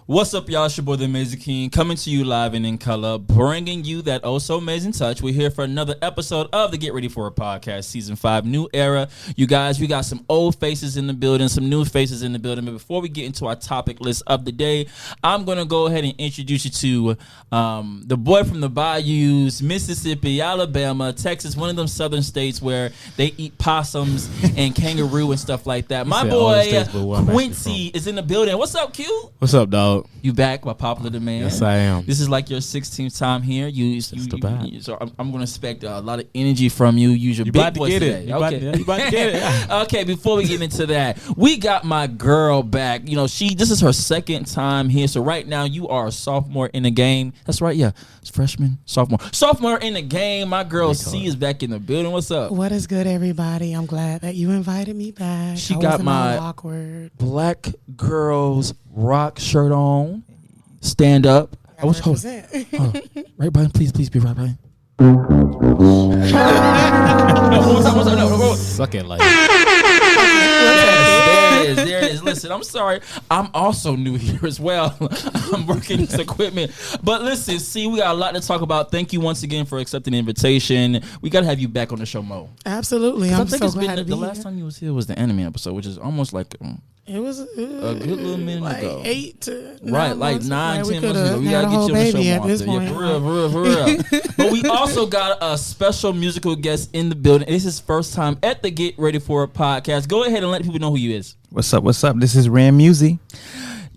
What's up, y'all? It's your boy, the Amazing King, coming to you live and in color, bringing you that so amazing touch. We're here for another episode of the Get Ready For It podcast, season 5, new era. You guys, we got some old faces in the building, some new faces in the building. But before we get into our topic list of the day, I'm going to go ahead and introduce you to the boy from the bayous, Mississippi, Alabama, Texas, one of them southern states where they eat possums and kangaroo and stuff like that. My boy, Quincy, is in the building. What's up, Q? What's up, dog? You back by popular demand? Yes, I am. This is like your 16th time here. So I'm going to expect a lot of energy from you. Use your big voice today. You about to get it. Okay, before we get into that, we got my girl back. You know, this is her second time here. So right now, you are a sophomore in the game. That's right, yeah. It's freshman, sophomore in the game. My girl C is back in the building. What's up? What is good, everybody? I'm glad that you invited me back. She got my black girls rock shirt on. Stand up. I was right behind, please be right behind. Suck it like. There it is. Listen, I'm sorry. I'm also new here as well. I'm working this equipment. But listen, see, we got a lot to talk about. Thank you once again for accepting the invitation. We got to have you back on the show, Mo. Absolutely. I'm so glad to be the last time you was here was the anime episode, which is almost like it was a good little minute like ago. 8 to 9 right, like months. 9, 10 we months ago. We gotta get you on the show more often. Yeah, for real. But we also got a special musical guest in the building. This is his first time at the Get Ready For It podcast. Go ahead and let people know who you is. What's up? This is Ranmusi.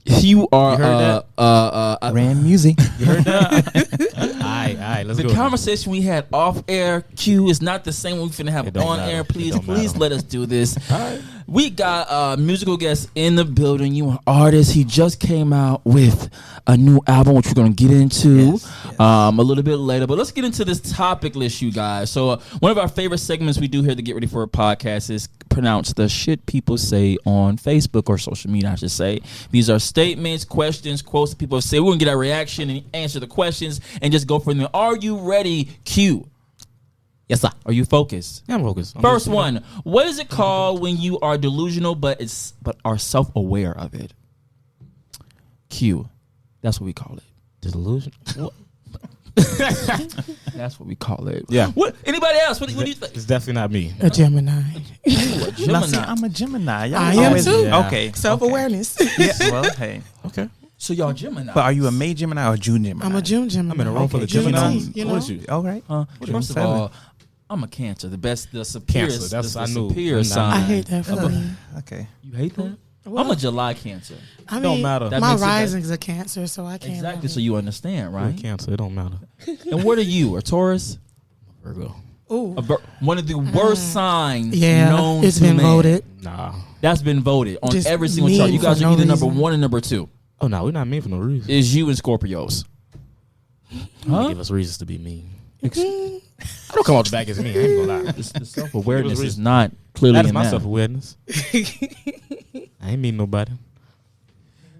You are Ranmusi. You heard that? All right, let's go. The conversation we had off air, Q, is not the same one we finna have on air. Please let us do this. All right. We got a musical guest in the building. You an artist. He just came out with a new album, which we're gonna get into a little bit later. But let's get into this topic list, you guys. So one of our favorite segments we do here at the Get Ready For It podcast is pronounce the shit people say on Facebook or social media, I should say. These are statements, questions, quotes that people say. We're gonna get our reaction and answer the questions and just go from there. Are you ready, Q? Yes, sir. Are you focused? Yeah, I'm focused. First one. What is it called when you are delusional but are self-aware of it? Q. That's what we call it. Delusion. That's what we call it. Yeah. What? Anybody else? What do you think? It's definitely not me. A Gemini. Now, see, I'm a Gemini. I am too. Yeah. Okay. Self-awareness. Yeah. Well, hey. Okay. So y'all Gemini. But are you a May Gemini or June Gemini? I'm a June Gemini. I'm in a room full of Gemini. You know? All right. First of all, I'm a Cancer. The superior. Cancer. That's the I knew. superior sign. I hate that for me. Okay. You hate that? Well, I'm a July Cancer. I mean, don't matter. My rising's a Cancer, so I can't. Exactly. So you understand, right? Cancer. It don't matter. And what are you? A Taurus? Virgo. Ooh. One of the worst signs known it's to been man. voted. Nah. That's been voted on Just every single mean chart. You guys for are no either number reason. 1 or number 2. Oh no, we're not mean for no reason. Is you and Scorpios? Huh? Give us reasons to be mean. I don't come off the back as me. I ain't gonna lie. The self-awareness is not clearly That is in my that. self-awareness. I ain't mean nobody.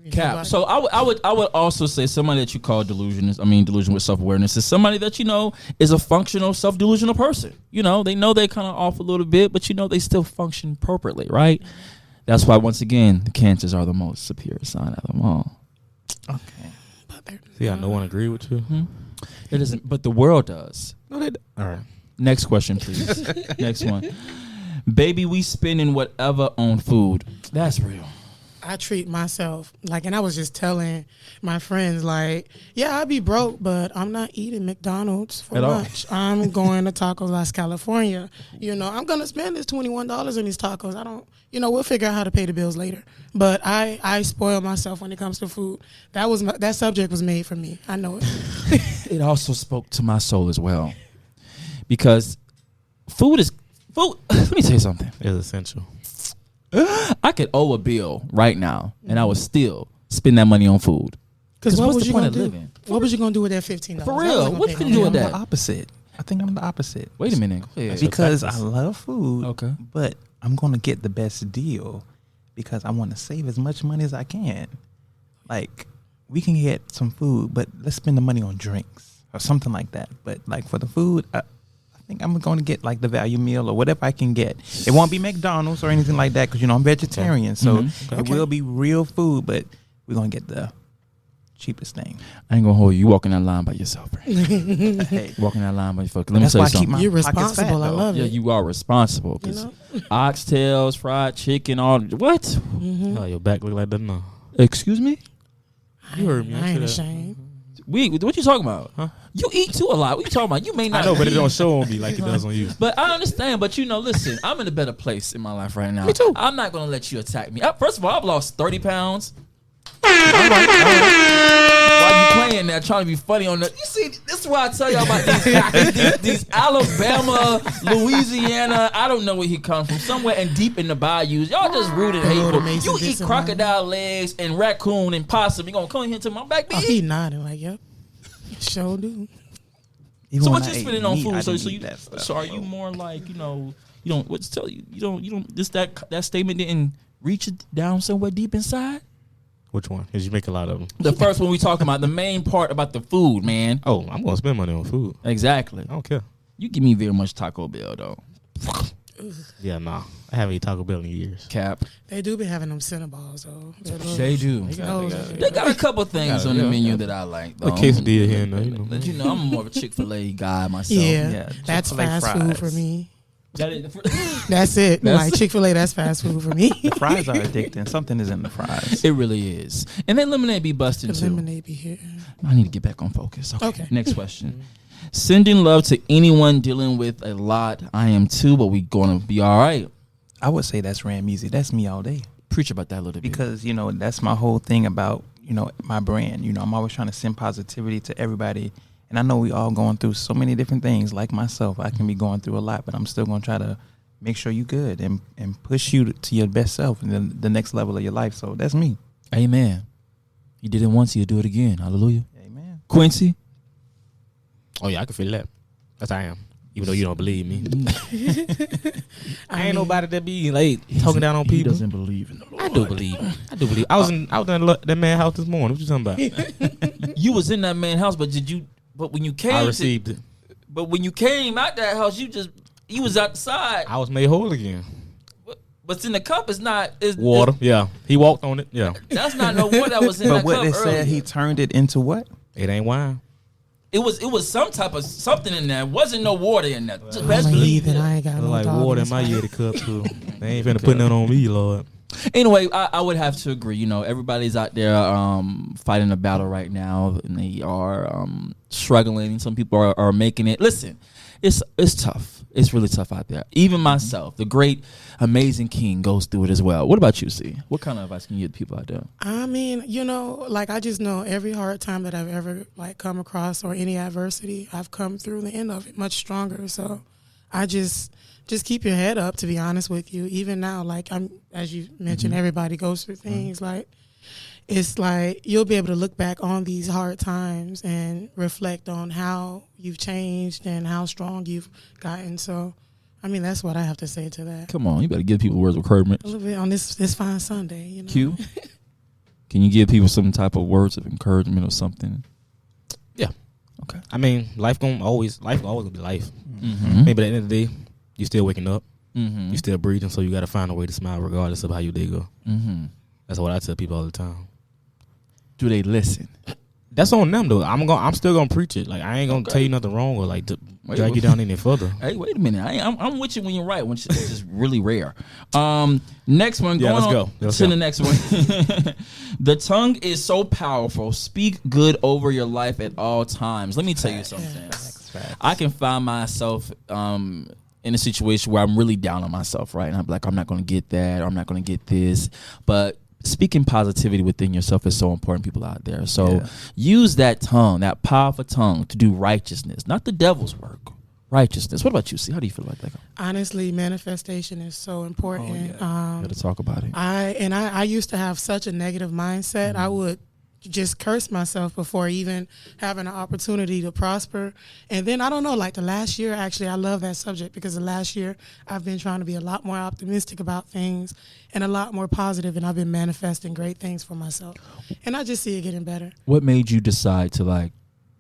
Cap. So I would also say somebody that you call delusion with self-awareness is somebody that you know is a functional self-delusional person. You know, they know they're kind of off a little bit, but you know they still function appropriately, right? That's why once again the Cancers are the most superior sign of them all. Okay. See, I no one agree with you. It doesn't, but the world does. No, they. All right. Next question, please. Next one. Baby, we spending whatever on food. That's real. I treat myself and I was just telling my friends, I be broke, but I'm not eating McDonald's for lunch. I'm going to Taco Las California. You know, I'm going to spend this $21 on these tacos. I don't, we'll figure out how to pay the bills later. But I spoil myself when it comes to food. That subject was made for me. I know it. It also spoke to my soul as well. Because food. Let me tell you something. It's essential. I could owe a bill right now, and I would still spend that money on food. Because what's the point of living? What was you going to do with that $15? For real, what can you do with that? I'm the opposite. I think I'm the opposite. Wait a minute. Because I love food, okay, but I'm going to get the best deal because I want to save as much money as I can. Like, we can get some food, but let's spend the money on drinks or something like that. But, for the food, I think I'm going to get the value meal or whatever I can get. It won't be McDonald's or anything like that because I'm vegetarian, so it will be real food. But we're gonna get the cheapest thing. I ain't gonna hold you. You walking that line by yourself, right? Hey, Walking that line by yourself. Let me that's tell why you I keep something. my You're pockets fat, responsible. I though. love Yeah, it. you are responsible. You Cause know? oxtails, fried chicken, all what? Mm-hmm. Oh, your back look like that now. Excuse me? You heard me. I I ain't said that. ashamed. What you talking about? Huh? You eat too a lot. What you talking about? You may not. I know, but it eat. don't show on me like it does on you. But I understand. But listen, I'm in a better place in my life right now. Me too. I'm not gonna let you attack me. First of all, I've lost 30 pounds. All right. While you playing that, trying to be funny on the, you see, this is why I tell y'all about these Alabama, Louisiana. I don't know where he comes from. Somewhere and deep in the bayous. Y'all just rude and hateful. You eat crocodile legs and raccoon and possum. You gonna come here to my back, Oh, bitch? he nodding like, yep. Sure do. Even So when what I you ate spending on meat, I food? So didn't you eat that stuff, so are you bro. more like you don't what's tell you don't this that statement didn't reach it down somewhere deep inside? Which one? Because you make a lot of them. The first one we talking about, the main part about the food, man. Oh, I'm going to spend money on food. Exactly. I don't care. You give me very much Taco Bell though. Yeah, nah. I haven't eaten Taco Bell in years. Cap. They do be having them Cinnabons, though. They do. They got a couple things on the menu that I like though. A quesadilla here and there, you know. But you know, I'm more of a Chick-fil-A guy myself. Yeah, that's Chick-fil-A fast fries. food for me. That is, That's it. Like Chick-fil-A, that's fast food for me. The fries are addicting. Something is in the fries. it really is. And then lemonade be busting The too. lemonade be here. I need to get back on focus. Okay. Okay. Next question. Sending love to anyone dealing with a lot. I am too, but we gonna be all right. I would say that's Ranmusi. That's me all day. Preach about that a little bit. Because, that's my whole thing about, my brand. I'm always trying to send positivity to everybody. And I know we all going through so many different things. Like myself, I can be going through a lot, but I'm still going to try to make sure you good and push you to your best self and then the next level of your life. So that's me. Amen. You did it once, you'll do it again. Hallelujah. Amen. Quincy. Oh, yeah, I can feel that. That's how I am. Even though you don't believe me. I ain't mean, nobody that be like talking down on people. He doesn't believe in the Lord. I do believe. I do believe. I was in that man's house this morning. What you talking about? You was in that man's house, but when you came I received it. But when you came out that house, you was outside. I was made whole again. What's in the cup is not is Water. Yeah. He walked on it. Yeah. That's not no water that was in But that what cup they earlier. said, he turned it into what? It ain't wine. It was some type of something in there. It wasn't no water in there. Just I'm best a believe heathen. it. I ain't got Look no like dog water in in my this Yeti cup too. They ain't finna put nothing on me, Lord. Anyway, I would have to agree. Everybody's out there fighting a battle right now, and they are struggling. Some people are making it. Listen, it's tough. It's really tough out there. Even myself, the great, amazing King, goes through it as well. What about you, C? What kind of advice can you give people out there? I mean, I just know every hard time that I've ever come across or any adversity, I've come through the end of it much stronger. So I just keep your head up, to be honest with you. Even now, as you mentioned, everybody goes through things. It's like you'll be able to look back on these hard times and reflect on how you've changed and how strong you've gotten. So, I mean, that's what I have to say to that. Come on, you better give people words of encouragement. A little bit on this fine Sunday, Q, can you give people some type of words of encouragement or something? Yeah. Okay. I mean, life always gonna be life. Mm-hmm. Maybe at the end of the day, you still waking up, Mm-hmm. you still breathing, so you gotta find a way to smile regardless of how your day go. Mm-hmm. That's what I tell people all the time. Do they listen? That's on them though. I'm still gonna preach it. I ain't gonna tell you nothing wrong or drag you down any further. Hey, wait a minute. I'm with you when you're right, which is just really rare. Next one. Yeah, Going let's on go. Let's to go. the next one. The tongue is so powerful. Speak good over your life at all times. Let me tell you something. I can find myself in a situation where I'm really down on myself, right? And I'm like, I'm not going to get that, or I'm not going to get this. But speaking positivity within yourself is so important, people out there. So use that tongue, that powerful tongue, to do righteousness, not the devil's work. Righteousness. What about you, C? How do you feel about that? Honestly, manifestation is so important. Gotta talk about it. I used to have such a negative mindset. I would just curse myself before even having an opportunity to prosper. And then I don't know, the last year, actually, I love that subject because the last year I've been trying to be a lot more optimistic about things and a lot more positive, and I've been manifesting great things for myself. And I just see it getting better. What made you decide to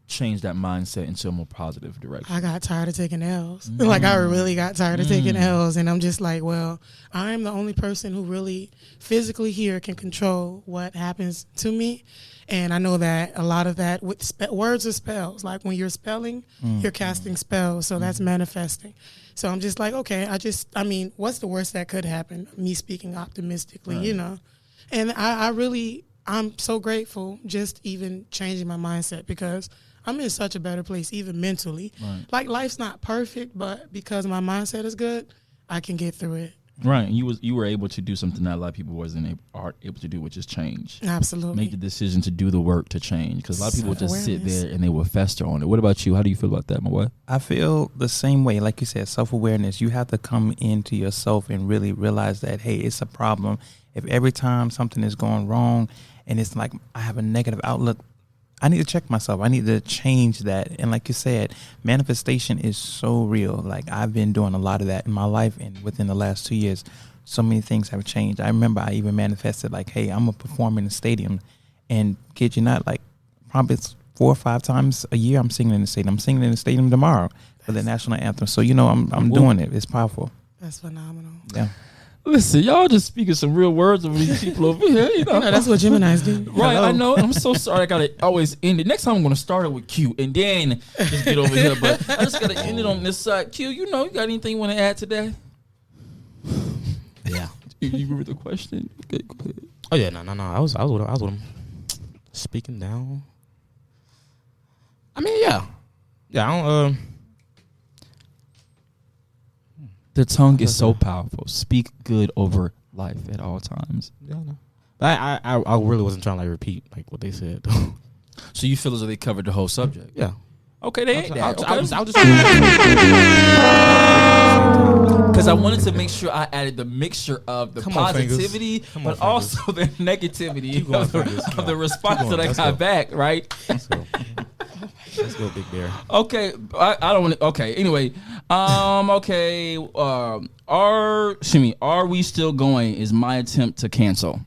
change that mindset into a more positive direction? I got tired of taking L's. Like, I really got tired of taking L's. And I'm just like, well, I'm the only person who really physically here can control what happens to me. And I know that a lot of that with words are spells. Like, when you're spelling, you're casting spells. So that's manifesting. So I'm just like, okay, I mean, what's the worst that could happen? Me speaking optimistically, you know. And I'm so grateful just even changing my mindset, because I'm in such a better place, even mentally. Right. Like, life's not perfect, but because my mindset is good, I can get through it. Right. And you were able to do something that a lot of people aren't able to do, which is change. Absolutely. Make the decision to do the work to change. Because a lot of people just sit there and they will fester on it. What about you? How do you feel about that, my boy? I feel the same way. Like you said, self-awareness. You have to come into yourself and really realize that, hey, it's a problem. If every time something is going wrong and it's like I have a negative outlook, I need to check myself. I need to change that. And like you said, manifestation is so real. Like, I've been doing a lot of that in my life, and within the last 2 years, so many things have changed. I remember I even manifested, like, hey, I'm going to perform in the stadium. And kid you not, like, probably 4 or 5 times a year I'm singing in the stadium. I'm singing in the stadium tomorrow for the national anthem. So, you know, I'm doing it. It's powerful. That's phenomenal. Yeah. Listen, y'all just speaking some real words over these people over here. You know, that's what Geminis do. Right, hello. I know. I'm so sorry. I gotta always end it. Next time I'm gonna start it with Q and then just get over here. But I just gotta end it on this side. Q, you got anything you want to add today? Yeah. You remember the question? Okay, go ahead. Oh yeah, no. I was with him. Speaking down. I mean, yeah. I don't. The tongue is so powerful. Speak good over life at all times. Yeah, no. But I really wasn't trying to like repeat like what they said. So you feel as though they covered the whole subject? Yeah. Okay, they ain't that. I was just because I wanted to make sure I added the mixture of the positivity, but also the negativity of the response that I got back. Right. Let's go, Big Bear. Okay, I don't want to. Okay, anyway, okay. Are we still going? Is my attempt to cancel?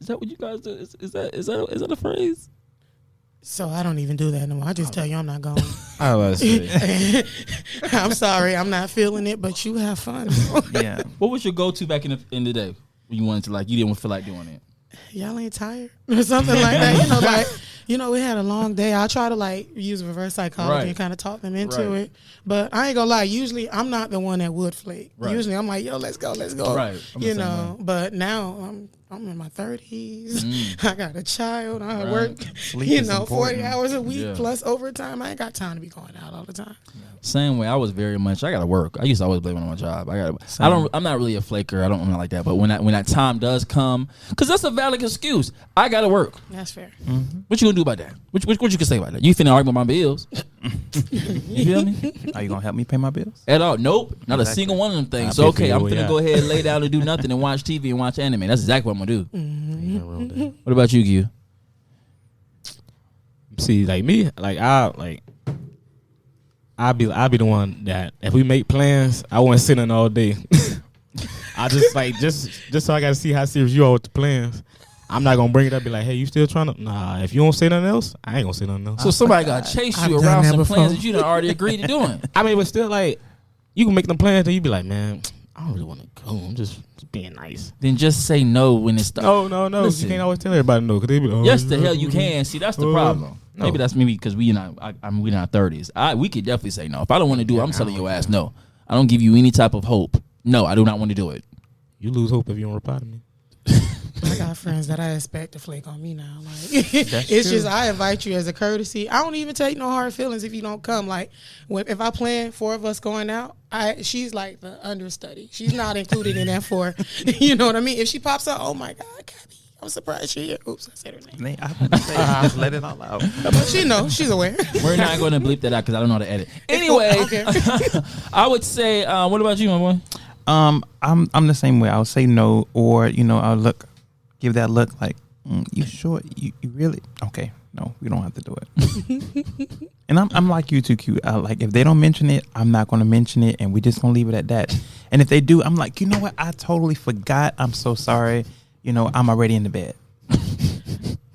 Is that what you guys do? Is that a phrase? So I don't even do that anymore. I just tell you I'm not going. I was. I'm sorry, I'm not feeling it, but you have fun. Yeah. What was your go-to back in the day when you wanted to you didn't feel like doing it? Y'all ain't tired or something like that. We had a long day. I try to use reverse psychology and kind of talk them into it. But I ain't gonna lie. Usually I'm not the one that would flake. Right. Usually I'm like, yo, let's go. Right. But now I'm in my 30s. I got a child. I work, 40 hours a week plus overtime. I ain't got time to be going out all the time. Same way. I was very much. I gotta work. I used to always blame it on my job. I'm not really a flaker. I'm not like that. But when that time does come, because that's a valid excuse. I gotta work. That's fair. Mm-hmm. What you gonna do about that? What you can say about that? You finna argue about my bills? You feel me? Are you gonna help me pay my bills? At all? Nope. Not a single one of them things. So okay, I'm finna go ahead and lay down and do nothing and watch TV and watch anime. That's exactly what I'm gonna do. Mm-hmm. What about you, Q? See, like me, I'll be the one that if we make plans, I won't sit in all day. I just so I gotta see how serious you are with the plans. I'm not gonna bring it up. Be like, hey, you still trying to? Nah, if you don't say nothing else, I ain't gonna say nothing else. So somebody gotta chase you around some plans that you done already agreed to doing. I mean, but still, you can make them plans and you be like, man, I don't really want to go. I'm just being nice. Then just say no when it's no. Listen, you can't always tell everybody no. Cause they be like, yes, the hell you can. See, that's the problem. No. Maybe that's maybe because we in our 30s. We could definitely say no. If I don't want to do it, I'm telling your ass no. I don't give you any type of hope. No, I do not want to do it. You lose hope if you don't reply to me. I got friends that I expect to flake on me now. It's just I invite you as a courtesy. I don't even take no hard feelings if you don't come. If I plan 4 of us going out, she's like the understudy. She's not included in that 4. You know what I mean? If she pops up, oh my God, Gabby, I'm surprised she's here. Oops, I said her name. Just let it all out. But she knows. She's aware. We're not going to bleep that out because I don't know how to edit. Anyway, okay. I would say, what about you, my boy? I'm the same way. I'll say no, or I'll give that look like, you sure? You really? Okay, no, we don't have to do it. And I'm like you too, cute. If they don't mention it, I'm not going to mention it, and we just gonna leave it at that. And if they do, I'm like, you know what? I totally forgot. I'm so sorry. I'm already in the bed.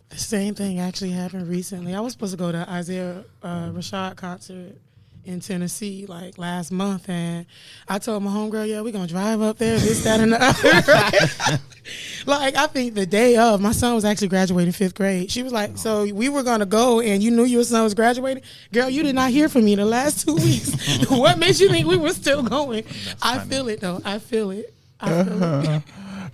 This same thing actually happened recently. I was supposed to go to Isaiah Rashad concert in Tennessee like last month, and I told my homegirl, yeah, we're gonna drive up there, this, that, and the other. Like, I think the day of, my son was actually graduating 5th grade. She was like, so we were gonna go and you knew your son was graduating? Girl, you did not hear from me the last 2 weeks. What makes you think we were still going? I feel it though. I feel it.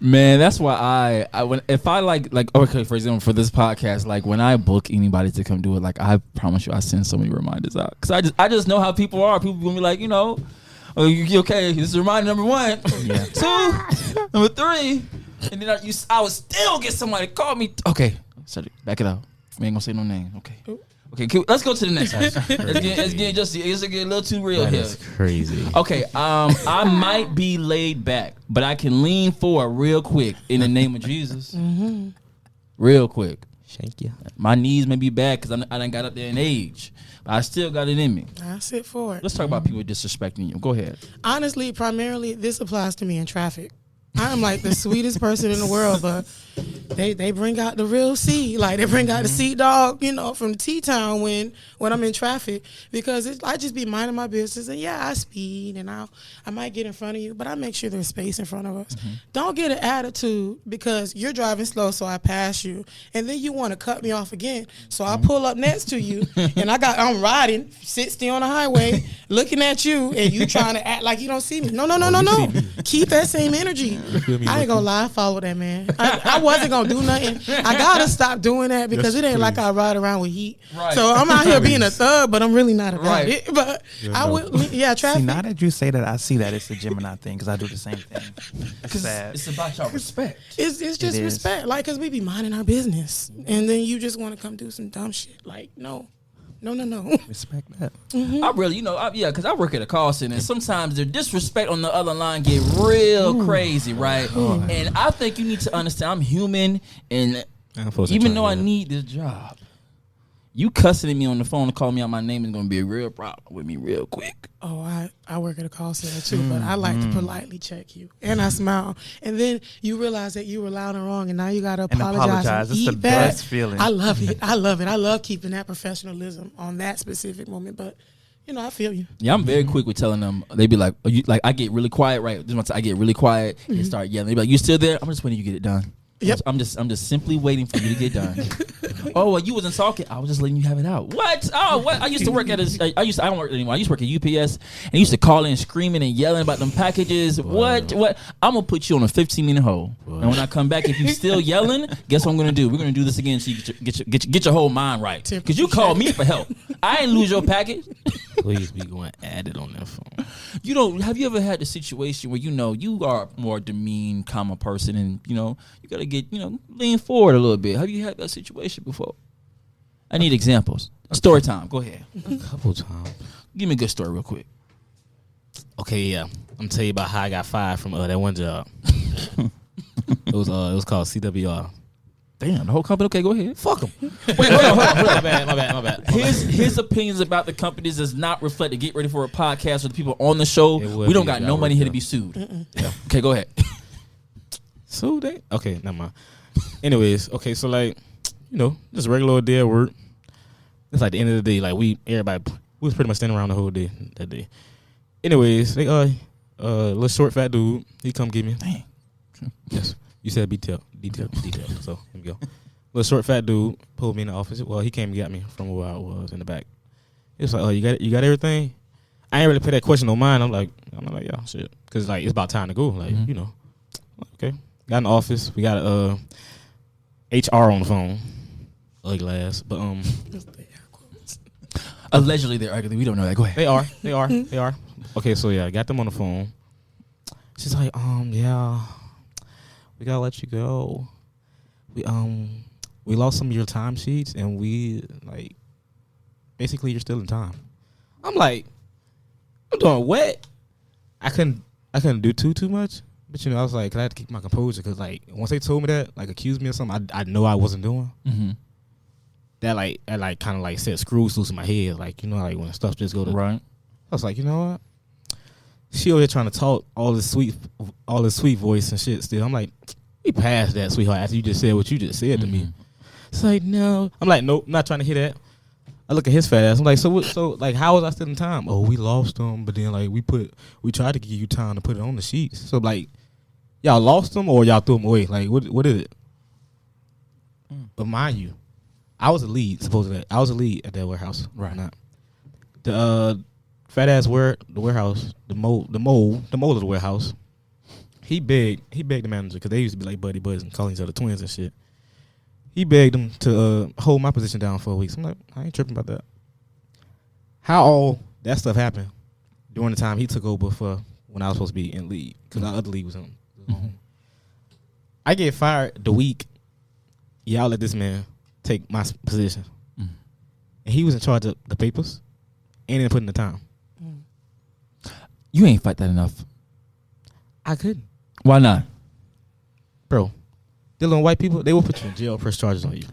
Man, that's why if I like okay, for example, for this podcast, like when I book anybody to come do it, like I promise you, I send so many reminders out because I just know how people are. People gonna be like, oh, you okay? This is reminder number 1, yeah. 2, number 3, and then I would still get somebody to call me. Okay, so back it up. We ain't gonna say no name. Okay, let's go to the next one. It's getting a little too real here. That's crazy. Okay, I might be laid back, but I can lean forward real quick in the name of Jesus. Mm-hmm. Real quick. Thank you. My knees may be bad because I done got up there in age, but I still got it in me. I sit forward. Let's talk about people disrespecting you. Go ahead. Honestly, primarily, this applies to me in traffic. I'm like the sweetest person in the world, but they bring out the real C. Like, they bring out the Sea Dog, from T-Town when I'm in traffic, because I just be minding my business, and yeah, I speed and I might get in front of you, but I make sure there's space in front of us. Mm-hmm. Don't get an attitude because you're driving slow, so I pass you, and then you want to cut me off again, so I pull up next to you, and I'm riding, sit still on the highway, looking at you, and you trying to act like you don't see me. No. Keep that same energy. I ain't gonna lie, I follow that man. I wasn't gonna do nothing. I gotta stop doing that because it ain't like I ride around with heat. Right. So I'm out here being a thug, but I'm really not about it. But traffic. See, now that you say that, I see that it's a Gemini thing because I do the same thing. It's about y'all respect. It's just respect, like, because we be minding our business, and then you just want to come do some dumb shit. Like, no. Respect that. Mm-hmm. I really, because I work at a call center, and sometimes the disrespect on the other line get real crazy, right? And I think you need to understand I'm human, and even though I need this job, you cussing at me on the phone to call me out my name is going to be a real problem with me real quick. Oh, I work at a call center too, but I like to politely check you, and I smile, and then you realize that you were loud and wrong, and now you got to apologize. It's the best feeling. I love it. I love keeping that professionalism on that specific moment, but I feel you. Yeah, I'm very quick with telling them. They be like, I get really quiet, right? I get really quiet and start yelling. They be like, you still there? I'm just waiting you get it done. Yep. I'm just simply waiting for you to get done. Oh, well, you wasn't talking. I was just letting you have it out. What? Oh, what? I used to work at I don't work anymore. I used to work at UPS, and I used to call in screaming and yelling about them packages. Wow. What? I'm gonna put you on a 15-minute hold, and when I come back, if you still yelling, guess what I'm gonna do? We're gonna do this again so you get your whole mind right. Because you called me for help. I ain't lose your package. Please be going at it on that phone. Have you ever had the situation where you are a more demeaned, calmer person, and you gotta get lean forward a little bit? Have you had that situation before? I need examples. Story time. Go ahead. A couple times. Give me a good story real quick. Okay, yeah. I'm gonna tell you about how I got fired from that one job. It was called CWR. Damn, the whole company. Okay, go ahead. Fuck them. Wait, hold on. My bad. His opinions about the companies does not reflect. To get ready for a podcast with the people on the show. We don't got no money here to be sued. Yeah. Okay, go ahead. So they okay, never mind. Anyways, okay, so just a regular old day at work. It's like the end of the day, like we was pretty much standing around the whole day that day. Anyways, they little short fat dude, he come get me. Dang. Yes. You said detail. So here we go. Little short fat dude pulled me in the office. Well, he came and got me from where I was in the back. He was like, "Oh, you got everything?" I ain't really put that question on mine. I'm like, yeah, shit, because it's about time to go. Like, okay. Got in the office. We got HR on the phone. Ugly ass, but allegedly they're ugly. We don't know that. Go ahead. They are. Okay, so yeah, I got them on the phone. She's like, yeah, we gotta let you go. We lost some of your time sheets, and we basically you're still in time. I'm like, I'm doing what? I couldn't do too much. But I was like, I had to keep my composure because once they told me that, accused me of something I know I wasn't doing. Mm-hmm. That kind of set screws loose in my head, when stuff just go to right. I was like, you know what? She over there trying to talk all this sweet voice and shit. Still, I'm like, we passed that, sweetheart. After you just said what you just said to me, It's like, no. I'm like, nope, I'm not trying to hear that. I look at his fat ass. I'm like, so like, how was I still in time? Oh, we lost them, but then like we tried to give you time to put it on the sheets. So like, y'all lost them or y'all threw them away? Like, what is it? But mind you, I was a lead, supposedly. I was a lead at that warehouse. Right. Not. The fat ass the warehouse, the mole of the warehouse. He begged the manager, because they used to be like buddy buddies and calling each other twins and shit. He begged him to hold my position down for a week. So I'm like, I ain't tripping about that. How all that stuff happened during the time he took over for when I was supposed to be in lead, because our other lead was on. I get fired the week y'all let this man take my position. And he was in charge of the papers and then putting the time. You ain't fight that enough. I couldn't. Why not? Bro, dealing with white people, they will put you in jail, press charges on you.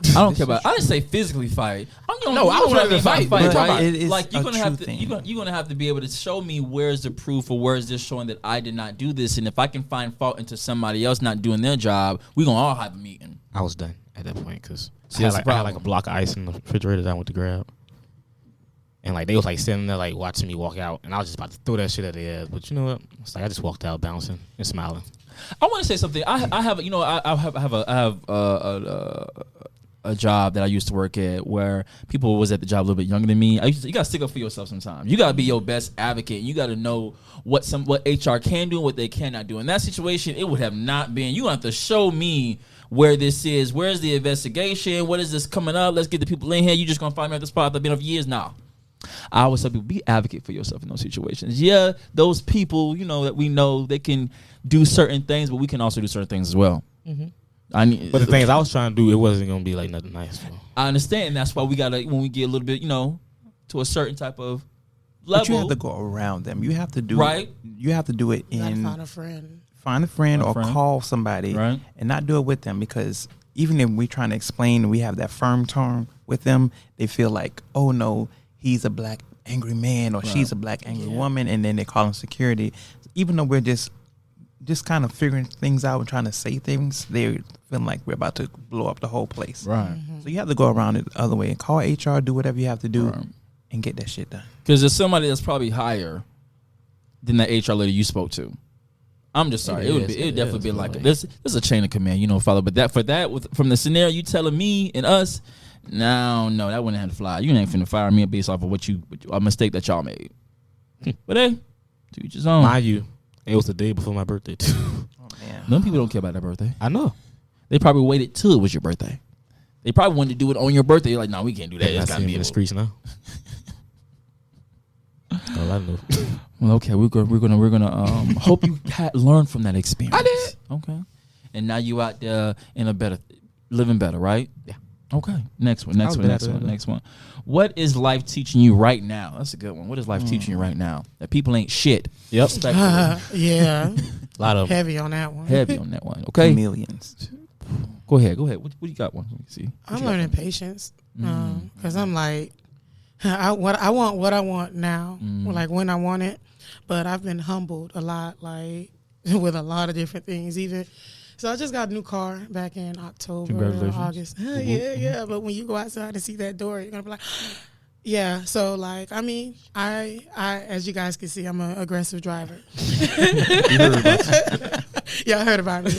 I don't care about. I didn't say physically fight. I was ready to fight, right? it is like you're a gonna have true to. thing. You're gonna have to be able to show me where's the proof or where's this showing that I did not do this. And if I can find fault into somebody else not doing their job, we gonna all have a meeting. I was done at that point because See, I that's had the like problem. a block of ice in the refrigerator that I went to grab. And like they was like sitting there like watching me walk out, and I was just about to throw that shit at their ass. But you know what? It's like I just walked out bouncing and smiling. I want to say something. I have a job that I used to work at where people was at the job a little bit younger than me. You gotta stick up for yourself sometimes. You gotta be your best advocate. You gotta know what HR can do and what they cannot do. In that situation, it would have not been. You have to show me where this is. Where's the investigation? What is this coming up? Let's get the people in here. You just gonna find me at the spot that I've been over years now. I always tell people, be advocate for yourself in those situations. Yeah, those people, that we know they can do certain things, but we can also do certain things as well. But the things I was trying to do, it wasn't gonna be like nothing nice. Bro. I understand. And that's why we gotta, when we get a little bit, to a certain type of level. But you have to go around them. You have to do right. You have to do it in find a friend. Find a friend or call somebody, right, and not do it with them, because even if we're trying to explain and we have that firm tone with them, they feel like, oh no, he's a black angry man or she's a black angry woman, and then they call him security. Even though we're just kind of figuring things out and trying to say things, they're feeling like we're about to blow up the whole place. Right. So you have to go around it the other way and call HR, do whatever you have to do, and get that shit done. Because there's somebody that's probably higher than that HR lady you spoke to. I'm just sorry. It would definitely be like this is a chain of command, follow. But from the scenario you telling me and us, no, that wouldn't have to fly. You ain't finna fire me based off of a mistake that y'all made. But hey, to each his own. Mind you, it was the day before my birthday too. Oh man, Some people don't care about their birthday. I know. They probably waited till it was your birthday. They probably wanted to do it on your birthday. You're like, no, we can't do that. It's gotta be in the streets now. Oh, I know. Well, okay, we're gonna hope you learned from that experience. I did. Okay, and now you out there living better, right? Yeah. Okay. Next one. What is life teaching you right now? That's a good one. What is life teaching you right now? That people ain't shit. Yep. Yeah. A lot of heavy on that one. Heavy on that one. Okay. Millions. Go ahead. What you got? One. Let me see. I'm learning patience because I'm like, I want what I want now, like when I want it. But I've been humbled a lot, like with a lot of different things. Even so, I just got a new car back in October, Congratulations. August. Yeah. But when you go outside and see that door, you're gonna be like, yeah. So like, I mean, I as you guys can see, I'm an aggressive driver. Yeah, I heard about me.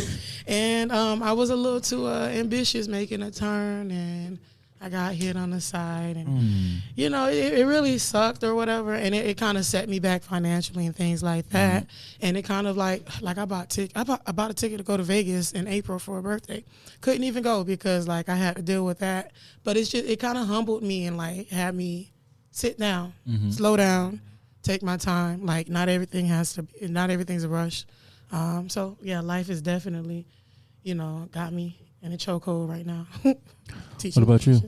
And I was a little too ambitious making a turn, and I got hit on the side, and it really sucked or whatever, and it kind of set me back financially and things like that. And it kind of like I bought a ticket to go to Vegas in April for a birthday. Couldn't even go because like I had to deal with that. But it kind of humbled me and like had me sit down, slow down, take my time. Like not everything's a rush. So yeah, life is definitely, got me in a chokehold right now. What about you?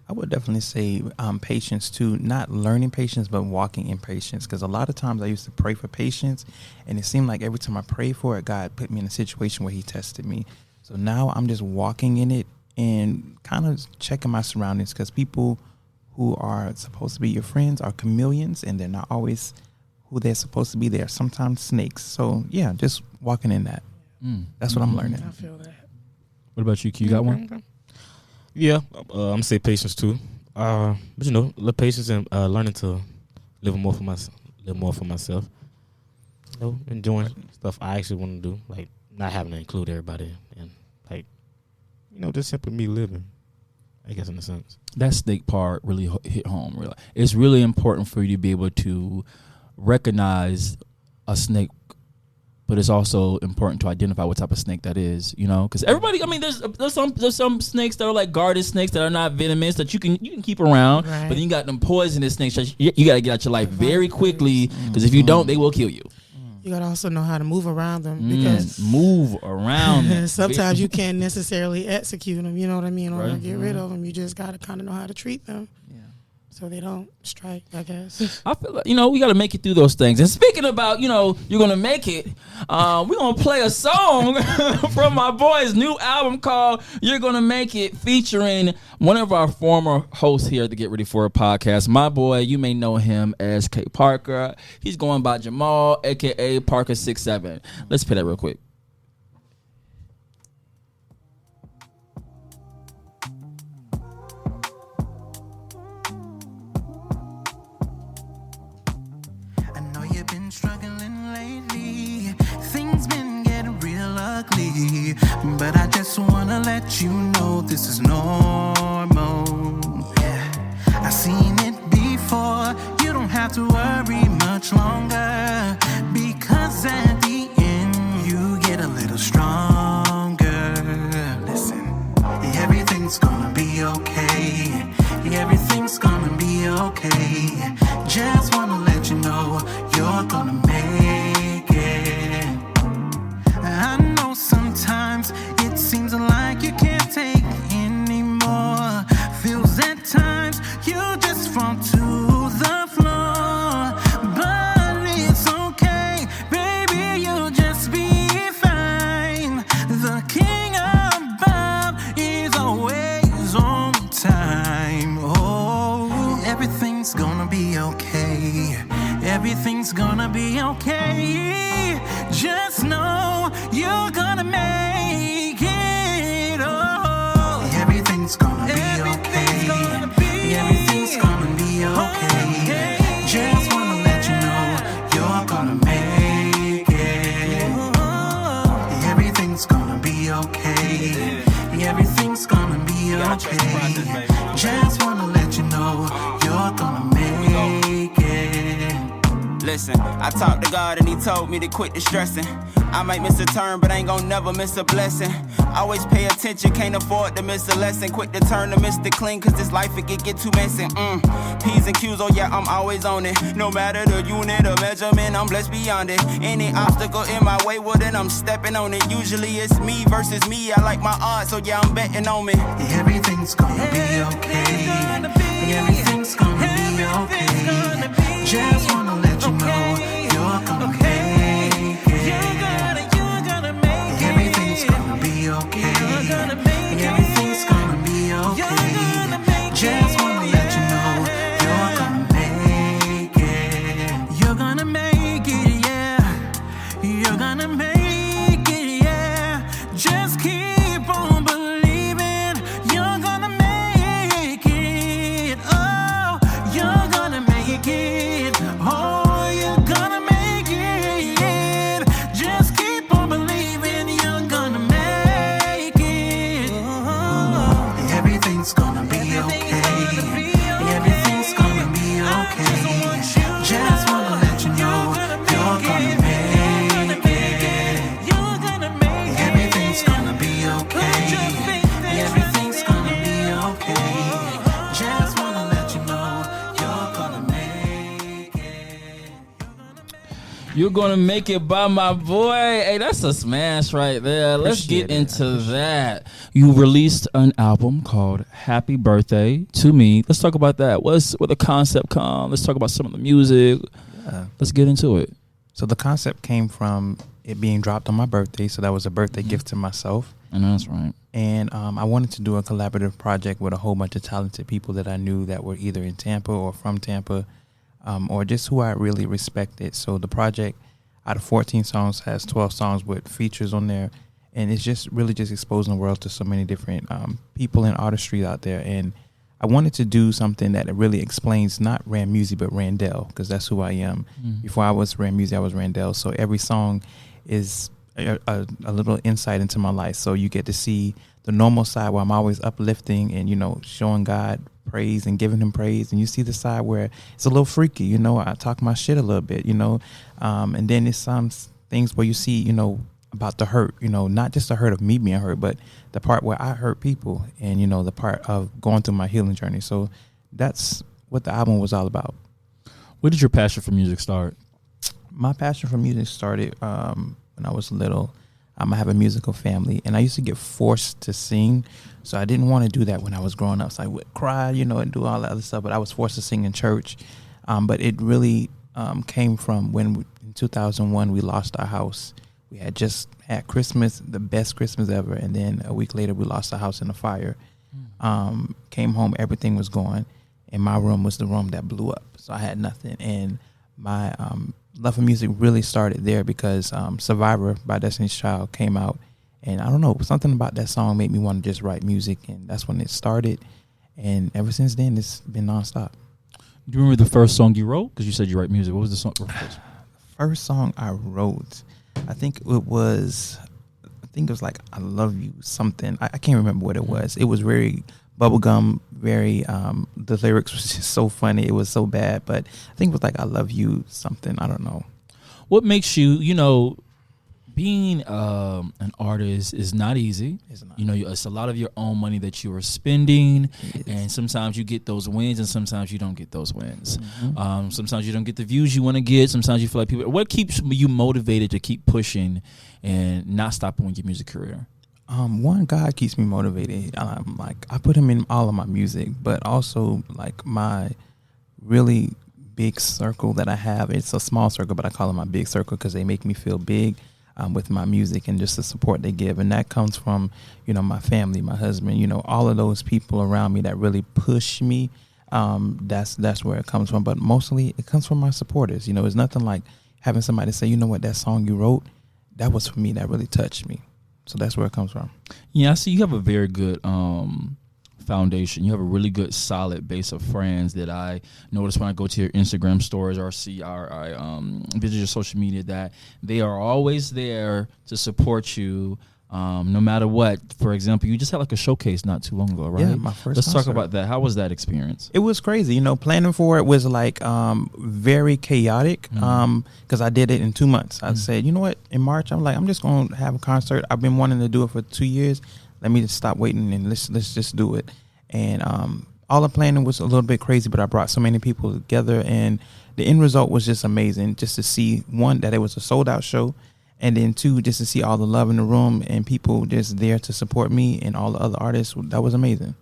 I would definitely say patience too, not learning patience, but walking in patience. Because a lot of times I used to pray for patience, and it seemed like every time I prayed for it, God put me in a situation where he tested me. So now I'm just walking in it and kind of checking my surroundings, because people who are supposed to be your friends are chameleons, and they're not always who they're supposed to be. They're sometimes snakes. So yeah, just walking in that. That's what I'm learning. I feel that. What about you, Q? You got one? Yeah, I'm gonna say patience too. But you know, little patience and learning to live more for myself. You know, enjoying stuff I actually want to do, like not having to include everybody, and like, you know, just simply me living. I guess in a sense. That snake part really hit home. Really, it's really important for you to be able to recognize a snake, but it's also important to identify what type of snake that is. You know, because everybody. I mean, there's some snakes that are like guarded snakes that are not venomous that you can keep around, right. But then you got them poisonous snakes that you got to get out your life very quickly, because if you don't, they will kill you. You gotta also know how to move around them, because move around them. Sometimes you can't necessarily execute them. You know what I mean, or get rid of them. You just gotta kind of know how to treat them, so they don't strike, I guess. I feel like, we got to make it through those things. And speaking about, you're gonna make it. We're gonna play a song from my boy's new album called "You're Gonna Make It," featuring one of our former hosts here at the Get Ready For It podcast. My boy, you may know him as K Parker. He's going by Jamal, aka Parker67. Let's play that real quick. But I just wanna let you know this is normal. Yeah, I've seen it before. You don't have to worry much longer, because at the end you get a little stronger. Listen, everything's gonna be okay. Everything's gonna be okay. Just wanna let you know you're gonna make it. I know sometimes it seems like you can't take anymore. Feels at times you just fall to the floor. But it's okay, baby, you'll just be fine. The King above is always on time. Oh, everything's gonna be okay. Everything's gonna be okay. Just know you're gonna make it. Oh, everything's gonna be okay. Everything's gonna be okay. Just wanna let you know you're gonna make it. Everything's gonna be okay. Everything's gonna be okay. Just wanna let you know you're gonna make it. Listen, I talked to God and he told me to quit the stressing. I might miss a turn, but I ain't gon' never miss a blessing. Always pay attention, can't afford to miss a lesson. Quick to turn to Mr. Clean, cause this life it get too messy. P's and Q's, oh yeah, I'm always on it. No matter the unit or measurement, I'm blessed beyond it. Any obstacle in my way, well then I'm stepping on it. Usually it's me versus me, I like my odds, so yeah, I'm betting on me. Everything's gonna be okay. Everything's gonna be okay. Just wanna let you know you're gonna make it. Everything's gonna be okay. Everything's gonna be okay. Just wanna let you know you're gonna make it. You're gonna make it, yeah. You're gonna make it, yeah. Just keep on believing. You're gonna make it. Oh, you're gonna make it. Oh, you're gonna make it. Just keep on believing. You're gonna make it. Oh, everything's gonna be okay. Everything's gonna be okay. Just wanna let you know you're gonna make it. Everything's gonna be okay. Everything's gonna be okay. Just wanna let you know you're gonna make it. You're gonna make it by my boy. Hey, that's a smash right there. Let's get into that. You released an album called Happy Birthday to Me. Let's talk about that. Where the concept come? Let's talk about some of the music. Yeah. Let's get into it. So the concept came from it being dropped on my birthday. So that was a birthday gift to myself. And that's right. And I wanted to do a collaborative project with a whole bunch of talented people that I knew that were either in Tampa or from Tampa, or just who I really respected. So the project, out of 14 songs, has 12 songs with features on there. and it's just really just exposing the world to so many different people in artistry out there. And I wanted to do something that really explains not Ranmusi but Randell, because that's who I am. Before I was Ranmusi, I was Randell. So every song is a little insight into my life. So you get to see the normal side where I'm always uplifting and, you know, showing God praise and giving him praise. And you see the side where it's a little freaky, you know, I talk my shit a little bit, you know. And then there's some things where you see, you know, about the hurt, you know, not just the hurt of me being hurt, but the part where I hurt people and, you know, the part of going through my healing journey. So that's what the album was all about. Where did your passion for music start? My passion for music started when I was little. I have a musical family, and I used to get forced to sing. So I didn't want to do that when I was growing up. So I would cry, you know, and do all that other stuff. But I was forced to sing in church. But it really came from when in 2001 we lost our house. We had just had Christmas, the best Christmas ever. And then a week later, we lost the house in a fire. Came home, everything was gone. And my room was the room that blew up. So I had nothing. And my love for music really started there because Survivor by Destiny's Child came out. And I don't know, something about that song made me want to just write music. And that's when it started. And ever since then, it's been nonstop. Do you remember the first song you wrote? Because you said you write music. What was the song? First song I wrote, I think it was like I Love You something. I can't remember what it was. It was very bubblegum, very the lyrics was just so funny. It was so bad, but I think it was like I Love You something. I don't know. What makes you, you know, being an artist is not easy. It's not. You know, it's a lot of your own money that you are spending, and sometimes you get those wins, and sometimes you don't get those wins. Sometimes you don't get the views you want to get. Sometimes you feel like people. What keeps you motivated to keep pushing and not stopping with your music career? One, God keeps me motivated. Like I put him in all of my music, but also like my really big circle that I have. It's a small circle, but I call it my big circle because they make me feel big. With my music and just the support they give. And that comes from, you know, my family, my husband, you know, all of those people around me that really push me. That's where it comes from. But mostly it comes from my supporters. You know, it's nothing like having somebody say, you know what, that song you wrote, that was for me. That really touched me. So that's where it comes from. Yeah, I see you have a very good foundation. You have a really good solid base of friends that I notice when I go to your Instagram stories or see I visit your social media, that they are always there to support you no matter what. For example, you just had like a showcase not too long ago, right? Yeah, my first Let's concert. talk about that. How was that experience? It was crazy. You know, planning for it was like very chaotic because I did it in 2 months. I said, you know what, in March, I'm just going to have a concert. I've been wanting to do it for 2 years. Let me just stop waiting and let's just do it. And all the planning was a little bit crazy, but I brought so many people together, and the end result was just amazing. Just to see, one, that it was a sold out show, and then two, just to see all the love in the room and people just there to support me and all the other artists. That was amazing.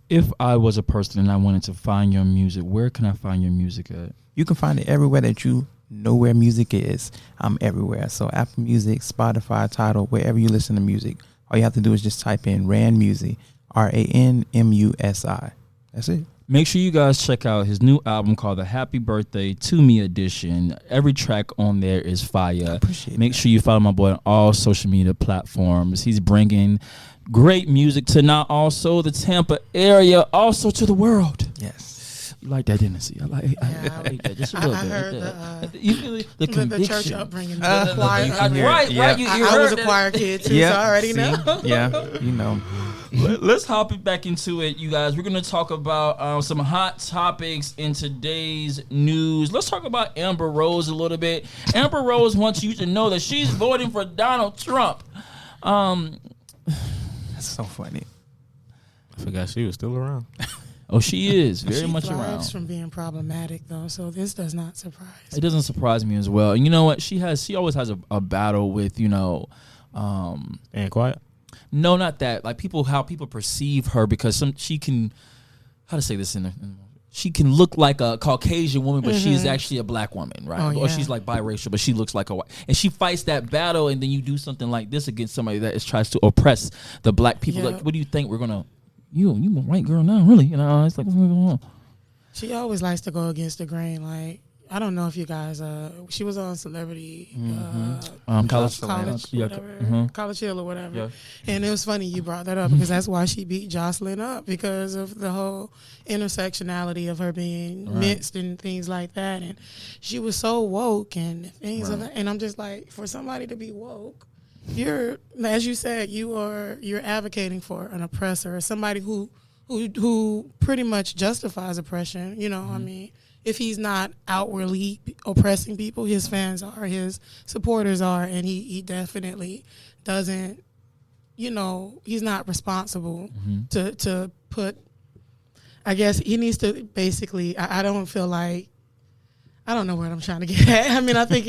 If I was a person and I wanted to find your music, where can I find your music at? You can find it everywhere that you know where music is. I'm everywhere. So Apple Music, Spotify, Tidal, wherever you listen to music. All you have to do is just type in Ranmusi, Ranmusi. That's it. Make sure you guys check out his new album called The Happy Birthday to Me Edition. Every track on there is fire. Make sure you follow my boy on all social media platforms. He's bringing great music to not also the Tampa area, also to the world. Yes. You like that, didn't you? I like that just a little bit. I heard the conviction. the church upbringing. The choir. Right. I was a choir kid too, so I already know. Yeah, you know. Let's hop it back into it, you guys. We're going to talk about some hot topics in today's news. Let's talk about Amber Rose a little bit. Amber Rose wants you to know that she's voting for Donald Trump. That's so funny. I forgot she was still around. Oh, she is very she much thrives around. from being problematic, though, so this does not surprise. It doesn't surprise me as well. And you know what? She always has a battle with, you know, And quiet. no, not that. Like how people perceive her, because she can, how to say this she can look like a Caucasian woman, but she's actually a black woman, right? Oh, yeah. Or she's like biracial, but she looks like a white. And she fights that battle, and then you do something like this against somebody that tries to oppress the black people. Yeah. Like, what do you think we're gonna? You a white girl now, really? You know, it's like, what's going on? She always likes to go against the grain. Like, I don't know if you guys. She was on Celebrity, College whatever, College Hill or whatever. Yeah. And it was funny you brought that up because that's why she beat Jocelyn up, because of the whole intersectionality of her being mixed and things like that. And she was so woke and things of that. And I'm just like, for somebody to be woke, you're, as you said, you're advocating for an oppressor or somebody who pretty much justifies oppression. You know, I mean, if he's not outwardly oppressing people, his fans are, his supporters are, and he definitely doesn't, you know, he's not responsible to put, I guess he needs to basically, I don't feel like, I don't know what I'm trying to get at. I mean, I think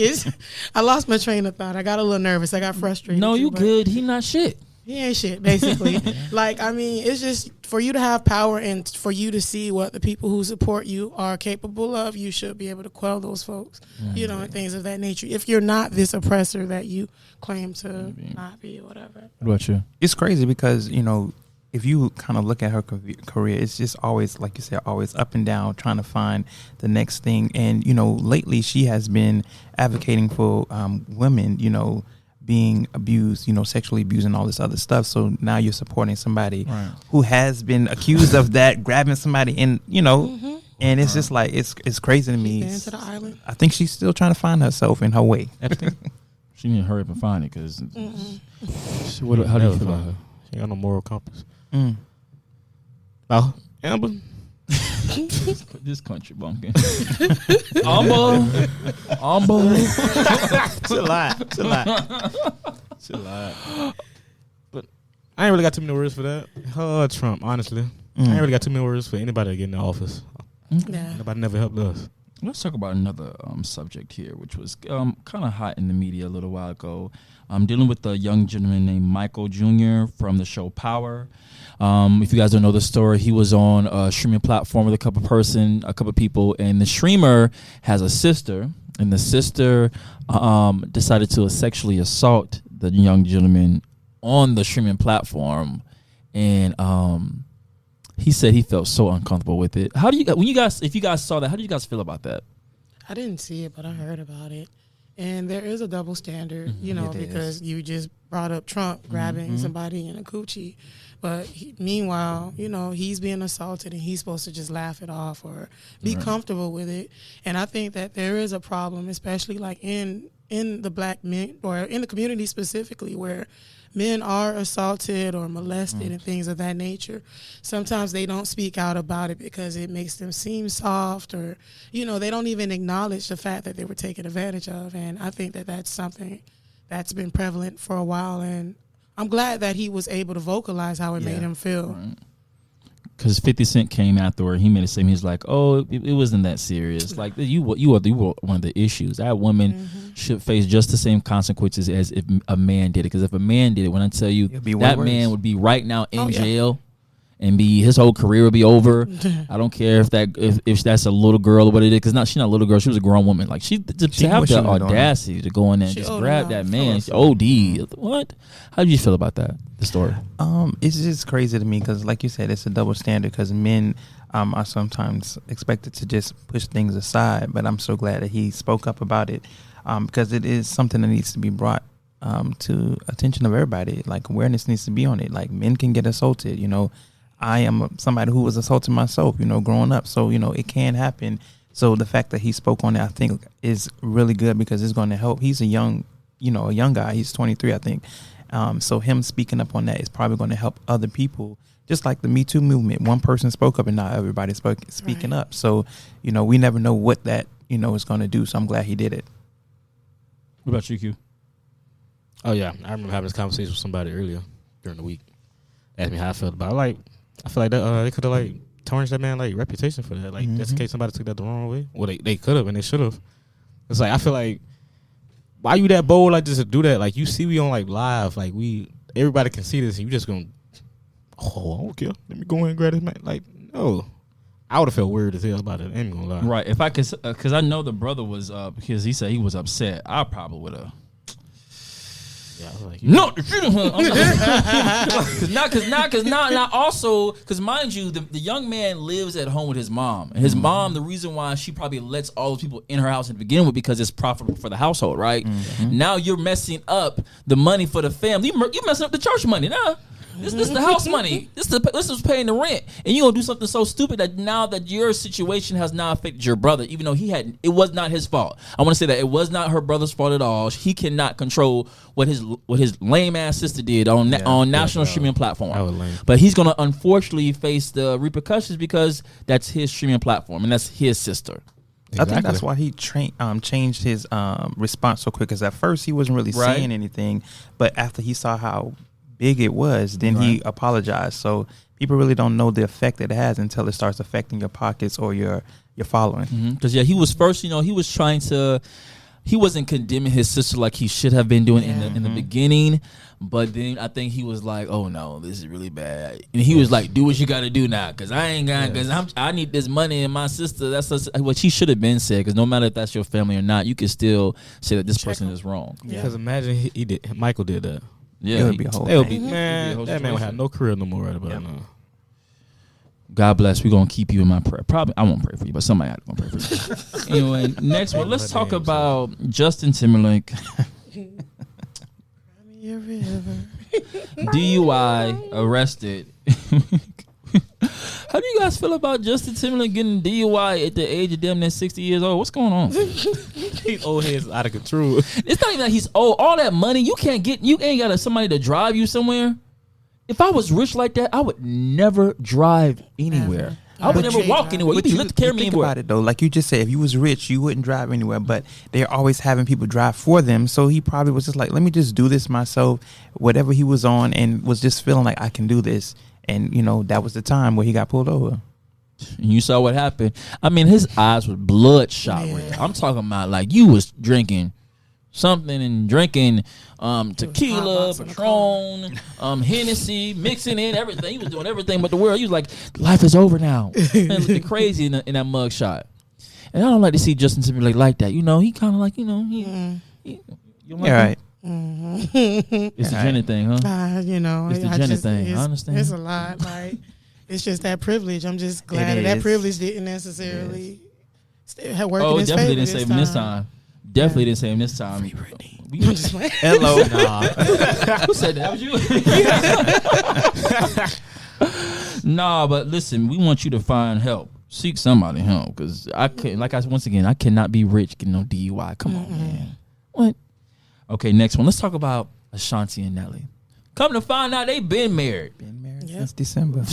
I lost my train of thought. I got a little nervous. I got frustrated. No, you good. He not shit. He ain't shit, basically. Like, I mean, it's just for you to have power and for you to see what the people who support you are capable of, you should be able to quell those folks, you know, and things of that nature. If you're not this oppressor that you claim to not be or whatever. What about you? It's crazy because, you know, if you kind of look at her career, it's just always, like you said, always up and down, trying to find the next thing. And, you know, lately she has been advocating for women, you know, being abused, you know, sexually abused and all this other stuff. So now you're supporting somebody who has been accused of that, grabbing somebody in, you know, and it's just like, it's crazy to me. Been to the island. I think she's still trying to find herself in her way. She need to hurry up and find it because. How do you feel about her? She ain't got no moral compass. Oh, Amber. This country bumpkin. Amber. Chill out. But I ain't really got too many words for that. Trump, honestly. I ain't really got too many words for anybody to get in the office. Yeah. Nobody never helped us. Let's talk about another subject here, which was kind of hot in the media a little while ago. I'm dealing with a young gentleman named Michael Jr. from the show Power. If you guys don't know the story, he was on a streaming platform with a couple people, and the streamer has a sister, and the sister decided to sexually assault the young gentleman on the streaming platform, and he said he felt so uncomfortable with it. If you guys saw that, how do you guys feel about that? I didn't see it, but I heard about it. And there is a double standard, you know, because you just brought up Trump grabbing somebody in a coochie. But meanwhile, you know, he's being assaulted and he's supposed to just laugh it off or be comfortable with it. And I think that there is a problem, especially like in the black men or in the community specifically, where men are assaulted or molested and things of that nature. Sometimes they don't speak out about it because it makes them seem soft, or, you know, they don't even acknowledge the fact that they were taken advantage of. And I think that that's something that's been prevalent for a while. And I'm glad that he was able to vocalize how it made him feel. Because 50 Cent came afterward, he made a statement. He's like, "Oh, it wasn't that serious. Like you were one of the issues. That woman should face just the same consequences as if a man did it. Because if a man did it, when I tell you that man would be right now in jail, and his whole career would be over. I don't care if that's a little girl or what it is. Because she's not a little girl. She was a grown woman. Like she have the audacity to go in there and just grab that man. OD. What? How do you feel about that? The story. It's just crazy to me because, like you said, it's a double standard. Because men are sometimes expected to just push things aside. But I'm so glad that he spoke up about it because it is something that needs to be brought to attention of everybody. Like awareness needs to be on it. Like men can get assaulted. You know. I am somebody who was assaulted myself, you know, growing up. So, you know, it can happen. So the fact that he spoke on it, I think, is really good because it's going to help. He's a young guy. He's 23, I think. So him speaking up on that is probably going to help other people. Just like the Me Too movement, one person spoke up and now everybody's speaking up. So, you know, we never know what that, you know, is going to do. So I'm glad he did it. What about you, Q? Oh, yeah. I remember having this conversation with somebody earlier during the week. Asked me how I felt about it. I feel like that, they could have like tarnished that man like reputation for that. Like just in case somebody took that the wrong way. Well, they could have and they should have. It's like I feel like why you that bold like just to do that? Like you see we on like live, like everybody can see this and you just gonna I don't care. Let me go ahead and grab this man. Like no, I would have felt weird as hell about it. I ain't gonna lie. Right. If I could, because I know the brother was because he said he was upset. I probably would have. Yeah, I was like, No, because now also, because mind you, the young man lives at home with his mom. And his mom, the reason why she probably lets all those people in her house to begin with, because it's profitable for the household, right? Now you're messing up the money for the family. You're messing up the church money. Nah. This is the house money. This is paying the rent, and you gonna do something so stupid that now that your situation has now affected your brother, even though it was not his fault. I want to say that it was not her brother's fault at all. He cannot control what his lame ass sister did on national streaming platform. But he's gonna unfortunately face the repercussions because that's his streaming platform and that's his sister. Exactly. I think that's why he changed his response so quick. Because at first he wasn't really saying anything, but after he saw how big it was, then he apologized. So people really don't know the effect it has until it starts affecting your pockets or your following. Because he was first, he was trying to, he wasn't condemning his sister like he should have been doing in the beginning. But then I think he was like, "Oh no, this is really bad," and he was like, "Do what you got to do now, because I ain't got, because I need this money and my sister." That's what she should have been said. Because no matter if that's your family or not, you can still say that this person is wrong. Because imagine Michael did that. Yeah, it would be a whole thing. That man would have no career no more right about now. God bless. We're gonna keep you in my prayer. Probably I won't pray for you, but somebody out gonna pray for you. Anyway, next one. Let's talk about Justin Timberlake. DUI, arrested. How do you guys feel about Justin Timberlake getting DUI at the age of damn near 60 years old? What's going on? His old head's out of control. It's not even that he's old. All that money you ain't got somebody to drive you somewhere. If I was rich like that, I would never drive anywhere. I would never walk anywhere. You'd be carry me anywhere. About it though, like you just said, if you was rich, you wouldn't drive anywhere. But they're always having people drive for them. So he probably was just like, let me just do this myself. Whatever he was on, and was just feeling like I can do this. And that was the time where he got pulled over. And you saw what happened. I mean, his eyes were bloodshot red. I'm talking about like you was drinking something and drinking tequila, Patron, Hennessy, mixing in everything. He was doing everything but the world. He was like, life is over now. And looking crazy in that mug shot. And I don't like to see Justin Timberlake like that. He kind of like, you don't like right. It's the Jenny thing, huh? It's the Jenny thing. I understand. It's a lot. Like, it's just that privilege. I'm just glad that privilege didn't necessarily work in his definitely favor didn't save him this time. Definitely didn't save him this time. Hello. Who said that? Was you? Nah, but listen, we want you to find help. Seek somebody help, because I cannot be rich getting no DUI. Come on, man. What? Okay, next one. Let's talk about Ashanti and Nelly. Come to find out, they've been married. Since December.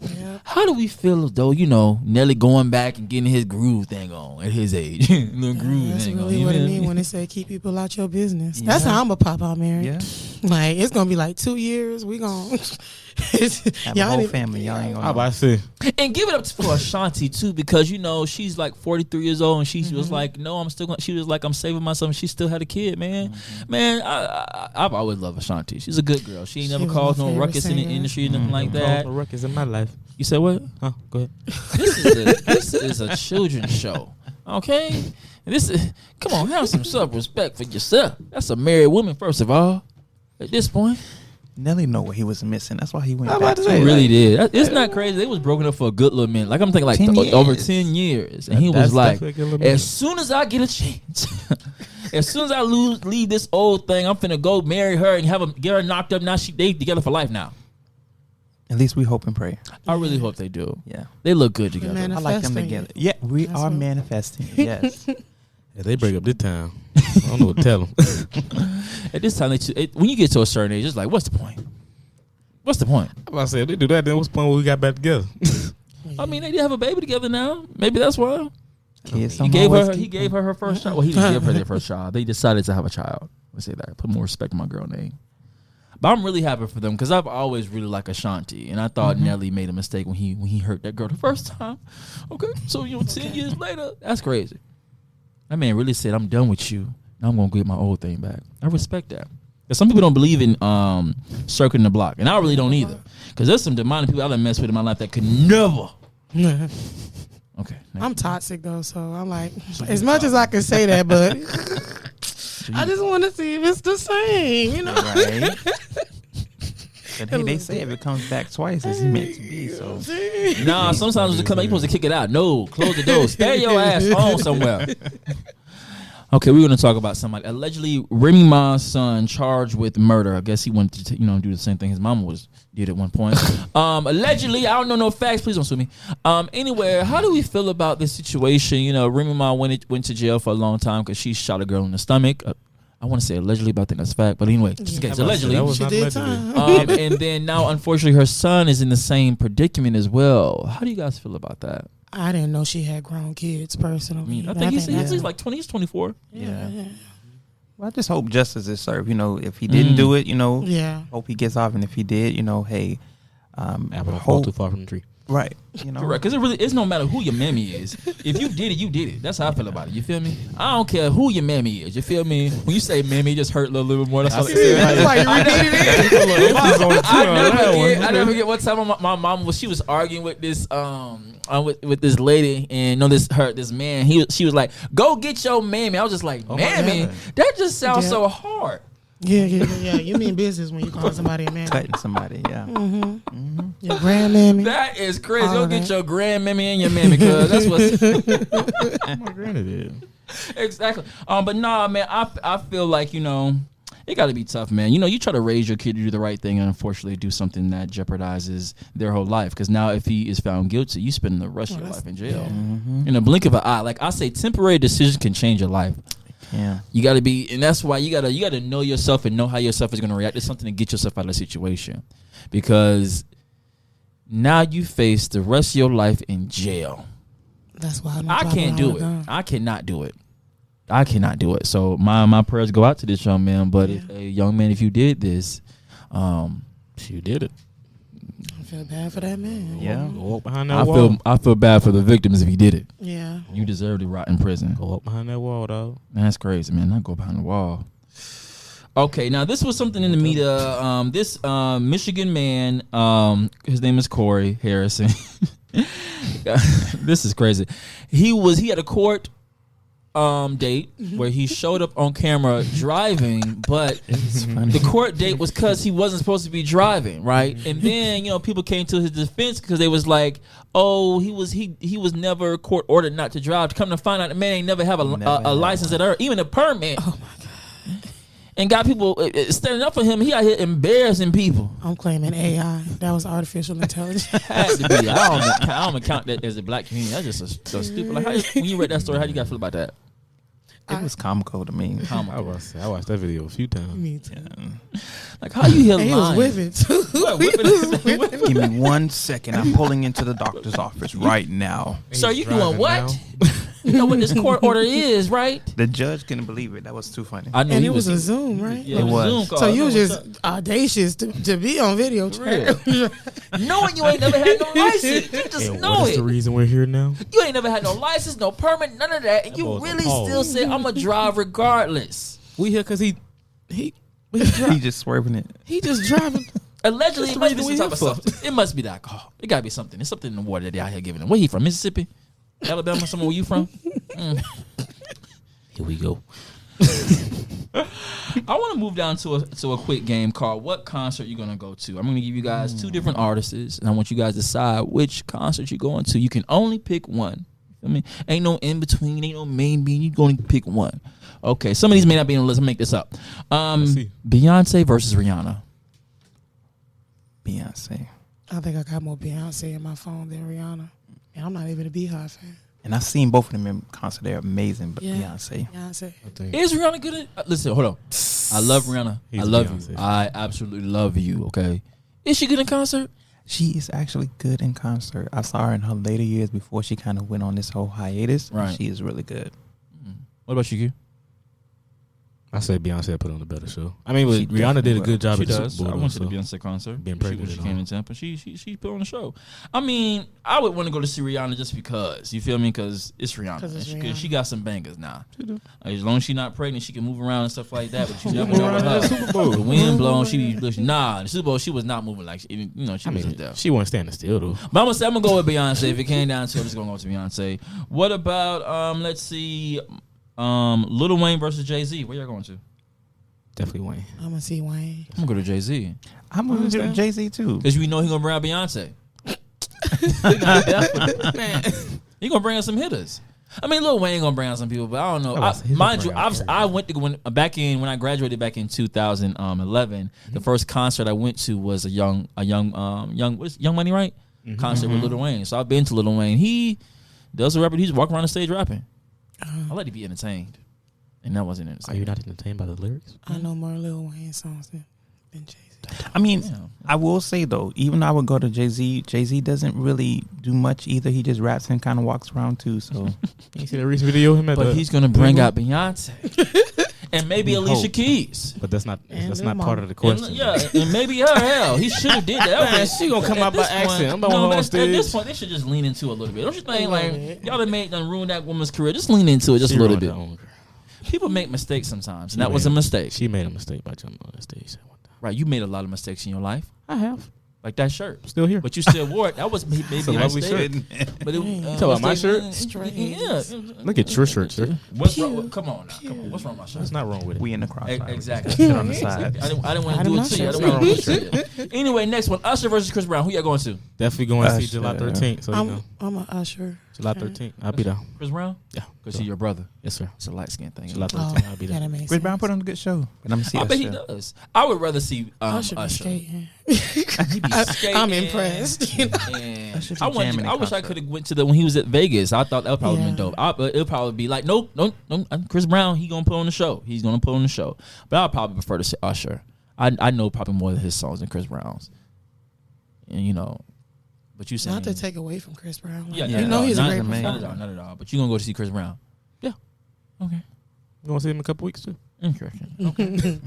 Yep. How do we feel as though, Nelly going back and getting his groove thing on at his age? Little groove that's thing really on. what it means when they say keep people out your business. That's how I'm going to pop out married. Yeah. Like, it's going to be like 2 years. We going to... Have a whole family. Y'all ain't How gonna about I say? And give it up for Ashanti too, because she's like 43 years old, and she was like, "No, I'm still." She was like, "I'm saving myself." And she still had a kid, man. Man, I've always loved Ashanti. She's a good girl. She ain't never caused no ruckus in the industry or nothing like that. No ruckus in my life. You said what? Huh? Go ahead. This is a children's show, okay? And come on, have some self-respect for yourself. That's a married woman, first of all. At this point. Nelly know what he was missing. That's why he went I'm back. about to say, He really did. It's not crazy. They was broken up for a good little minute. Like I'm thinking like 10 over years. 10 years. And he was like, as soon as I get a chance, as soon as I leave this old thing, I'm finna go marry her and get her knocked up. Now they together for life now. At least we hope and pray. I really hope they do. Yeah. They look good together. Manifesting. I like them together. Yeah, we are manifesting. Yes. Yeah, they break up this time. I don't know what to tell them. At this time, when you get to a certain age, it's like, what's the point? What's the point? I'm about to say, if they do that, then what's the point when we got back together? I mean, they did have a baby together now. Maybe that's why. He He gave her her first child. Well, he didn't give her their first child. They decided to have a child. Let's say that. Put more respect on my girl name. But I'm really happy for them because I've always really liked Ashanti, and I thought Nelly made a mistake when he hurt that girl the first time. Okay, so 10 years later, that's crazy. That man really said, "I'm done with you. Now I'm gonna get my old thing back." I respect that. Because some people don't believe in circling the block, and I really don't either. Because there's some demonic people I done messed with in my life that could never. Okay, I'm toxic though, so I'm like, as much as I can say that, but I just want to see if it's the same, you know. Right. But hey, they say if it comes back twice, it's meant to be. So Nah, sometimes when it come out, you supposed to kick it out. No, close the door. Stay your ass home somewhere. Okay, we're gonna talk about somebody. Allegedly, Remy Ma's son charged with murder. I guess he went to do the same thing his mama did at one point. Allegedly, I don't know no facts. Please don't sue me. Anyway, how do we feel about this situation? You know, Remy Ma went to jail for a long time because she shot a girl in the stomach. I want to say allegedly, but I think that's fact. But anyway, just in case, allegedly. She did time. And then now, unfortunately, her son is in the same predicament as well. How do you guys feel about that? I didn't know she had grown kids personally. I think he's like 20, he's 24. Yeah. well, I just hope justice is served. You know, if he didn't do it, Yeah. hope he gets off, and if he did, hey, Apple don't fall too far from the tree. right, Correct, because it's no matter who your mammy is. If you did it, you did it. That's how I feel about it. You feel me? I don't care who your mammy is. You feel me? When you say mammy, it just hurt a little bit more. That's all it is. That's why you repeated it. I never forget one time my mom she was arguing with this with this lady, and this man. She was like, "Go get your mammy." I was just like, "Mammy, that just sounds so hard." Yeah. You mean business when you call somebody a man. cutting somebody, yeah. Your grandmammy. That is crazy. All Go of get that. your grandmammy and your mammy, cause that's what's My granny did. exactly. But nah, man, I feel like it got to be tough, man. You try to raise your kid to do the right thing, and unfortunately do something that jeopardizes their whole life. Because now, if he is found guilty, you spend the rest of your life in jail. In a blink of an eye. Like I say, temporary decisions can change your life. Yeah, You gotta be, and that's why you gotta know yourself and know how yourself is gonna react to something to get yourself out of the situation, because now you face the rest of your life in jail. That's why I can't do it. I cannot do it. I cannot do it. So my prayers go out to this young man. But if a young man, if you did this, You did it. I feel bad for that man. yeah. Go up behind that wall. I feel bad for the victims if he did it. Yeah. You deserve to rot in prison. Go up behind that wall, dog. That's crazy, man. Not go behind the wall. Okay, now this was something in the media. This Michigan man, his name is Corey Harrison. This is crazy. He had a court date where he showed up on camera driving, but the court date was because he wasn't supposed to be driving, right? And then people came to his defense because they was like, oh, he was never court ordered not to drive. Come to find out, the man ain't never have a license at all, even a permit. Oh my god! And got people standing up for him. He out here embarrassing people. I'm claiming AI. That was artificial intelligence. Had to be. I don't count that as a black community. That's just so stupid. Like, when you read that story, how do you guys feel about that? It was comical to me. I watched that video a few times. Me too. Like, how you here And lying? he was with it too. What, whipping? Give me 1 second. I'm pulling into the doctor's office right now. Sir, you doing what? You know what this court order is, right? The judge couldn't believe it. That was too funny. I knew And he it was a Zoom, right? Yeah, It it was a was. Zoom call. So I you know was what's just audacious to be on video chat. knowing you ain't never had no license. You just And know what is the it. reason we're here now? You ain't never had no license, no permit, none of that, and That you boy's really appalled. still say I'm gonna drive regardless. We here because he He just swerving it. he just driving. Allegedly, it That's must the be reason some we type of here for. substance. It must be the alcohol. It gotta be something. It's something in the water that they out here giving him. Where he from? Mississippi, Alabama? Somewhere where you from? Here we go. I want to move down to a quick game called What Concert You Gonna Go To? I'm gonna give you guys 2 different artists, and I want you guys to decide which concert you're going to. You can only pick one. I mean, ain't no in between, ain't no maybe. You're going to pick one. Okay, some of these may not be on the list. I'll make this up. see. Beyonce versus Rihanna. Beyonce. I think I got more Beyonce in my phone than Rihanna. And I'm not even a Beehive fan. And I've seen both of them in concert. They're amazing, but Yeah. Beyonce. Beyonce. I think Is Rihanna good at? Listen, hold on. I love Rihanna. He's I love Beyonce. you. I absolutely love you. Okay. Is she good in concert? She is actually good in concert. I saw her in her later years before she kind of went on this whole hiatus. Right. She is really good. What about you, Q? I say Beyonce put on a better show. I mean, She but Rihanna did a definitely good job She at the does. Super I Bowl. went to the so. Beyonce concert. Being pregnant She and came all. in Tampa. She put on the show. I mean, I would want to go to see Rihanna just because. You feel me? Because it's Rihanna. 'Cause it's And Rihanna. she got some bangers now. As long as she's not pregnant, she can move around and stuff like that. But you never know with her. The wind blowing, the Super Bowl, she was not moving like she I was just mean, there. she wasn't standing still though. But I'm gonna go with Beyonce. If it came down to it, I'm just gonna go to Beyonce. What about let's see, Lil Wayne versus Jay-Z. Where y'all going to? Definitely Wayne. I'm gonna see Wayne. I'm gonna go to Jay-Z. I'm gonna do Jay-Z too. Because we know he gonna bring out Beyonce. Man, he gonna bring out some hitters. I mean, Lil Wayne gonna bring out some people, but I don't know. Mind you, I went to when I graduated back in 2011. The first concert I went to was a Young Money, right? Concert with Lil Wayne. So I've been to Lil Wayne. He does a rapper. He's walking around the stage rapping. I like to be entertained, and that wasn't entertained. Are you not entertained by the lyrics? I know more Lil Wayne songs than Jay-Z. I mean, I will say though, even though I would go to Jay-Z, Jay-Z doesn't really do much either. He just raps and kind of walks around too. So you see the recent video of him but he's gonna bring out Beyonce and maybe Alicia Keys. But that's not part of the question. And maybe her. Hell, he should have did that. Man, she gonna come out by accident. I'm about on stage. At this point, they should just lean into it a little bit. Don't you think? Like y'all done ruined that woman's career. Just lean into it just a little bit. People make mistakes sometimes, and that was a mistake. She made a mistake by jumping on the stage. Right, you made a lot of mistakes in your life. I have. Like that shirt. Still here. But you still wore it. That was maybe a lovely shirt. But it, talk about my shirt? Yeah. Look at your shirt, sir. What's wrong? Come on now. Come on. What's wrong with my shirt? There's not wrong with it. we in the crossfire. Exactly. Sit on the side. I didn't want to do it to you. I didn't want to do it to you. Anyway, next one. Usher versus Chris Brown. Who y'all going to? Definitely going to see July 13th. So I'm an Usher. July 13th. I'll be there. Chris Brown? Yeah. Because he's your brother. Yes, sir. It's a light skin thing. July 13th. I'll be there. Chris Brown put on a good show. But I'm see I bet he does. I would rather see Usher. Skating. I'm impressed. I wish I could have went to when he was at Vegas. I thought that would probably been dope. It'll probably be like, nope. Chris Brown, he gonna put on the show. He's gonna put on the show. But I'll probably prefer to see Usher. I know probably more of his songs than Chris Brown's. And but you saying not to take away from Chris Brown. He's a great performer. Not at all. But you gonna go to see Chris Brown? Yeah. Okay. You gonna see him in a couple weeks too? Interesting. Okay.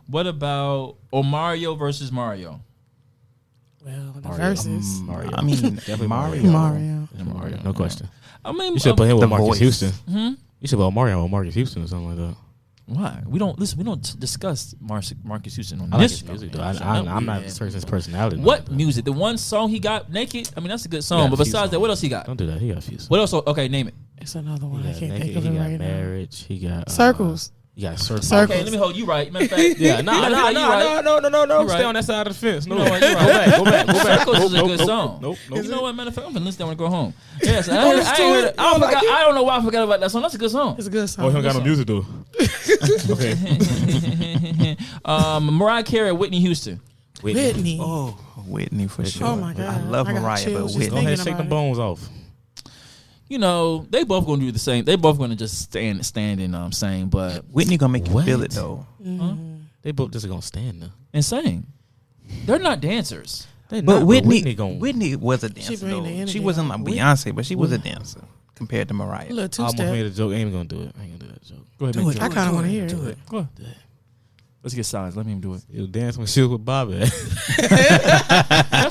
What about Mario versus Mario? Well, the verses. Mario. I mean, definitely Mario. No question. I mean, you should put him with Marcus Houston. Hmm? You should put Mario with Marcus Houston or something like that. Why? We don't discuss Marcus Houston on I like this his music though. I'm not searching his personality. What music? The one song he got, Naked. I mean, that's a good song. But besides that, what else he got? Don't do that. He got a few. What else? Okay, name it. It's another one. I can't Naked, think of it right now. Marriage. He got Circles. He got Circles. Okay, let me hold you right. Matter of fact, yeah, no. Stay on that side of the fence. No, go back. Circles is a good song. Nope. You know what? Matter of fact, I'm gonna listen when I go home. Yes, I don't know why I forgot about that song. That's a good song. It's a good song. Oh, he don't got no music though. Okay. Mariah Carey, Whitney Houston. Whitney. Oh, Whitney for sure. Oh my God. I love Mariah, but Whitney. Go ahead and shake them bones off. They both gonna do the same. They both gonna just stand and sing, but Whitney gonna make you feel it though. They both just gonna stand there and sing. They're not dancers. But Whitney was a dancer though. She wasn't like Beyonce, but she was a dancer compared to Mariah. A little I almost two-step. made a joke. I ain't gonna do it. I ain't gonna do that joke. Go ahead, Do it. I kind of want to hear it. Do it. Go ahead. Let's get silence. Let me do it. You dance when she was with Bobby. That's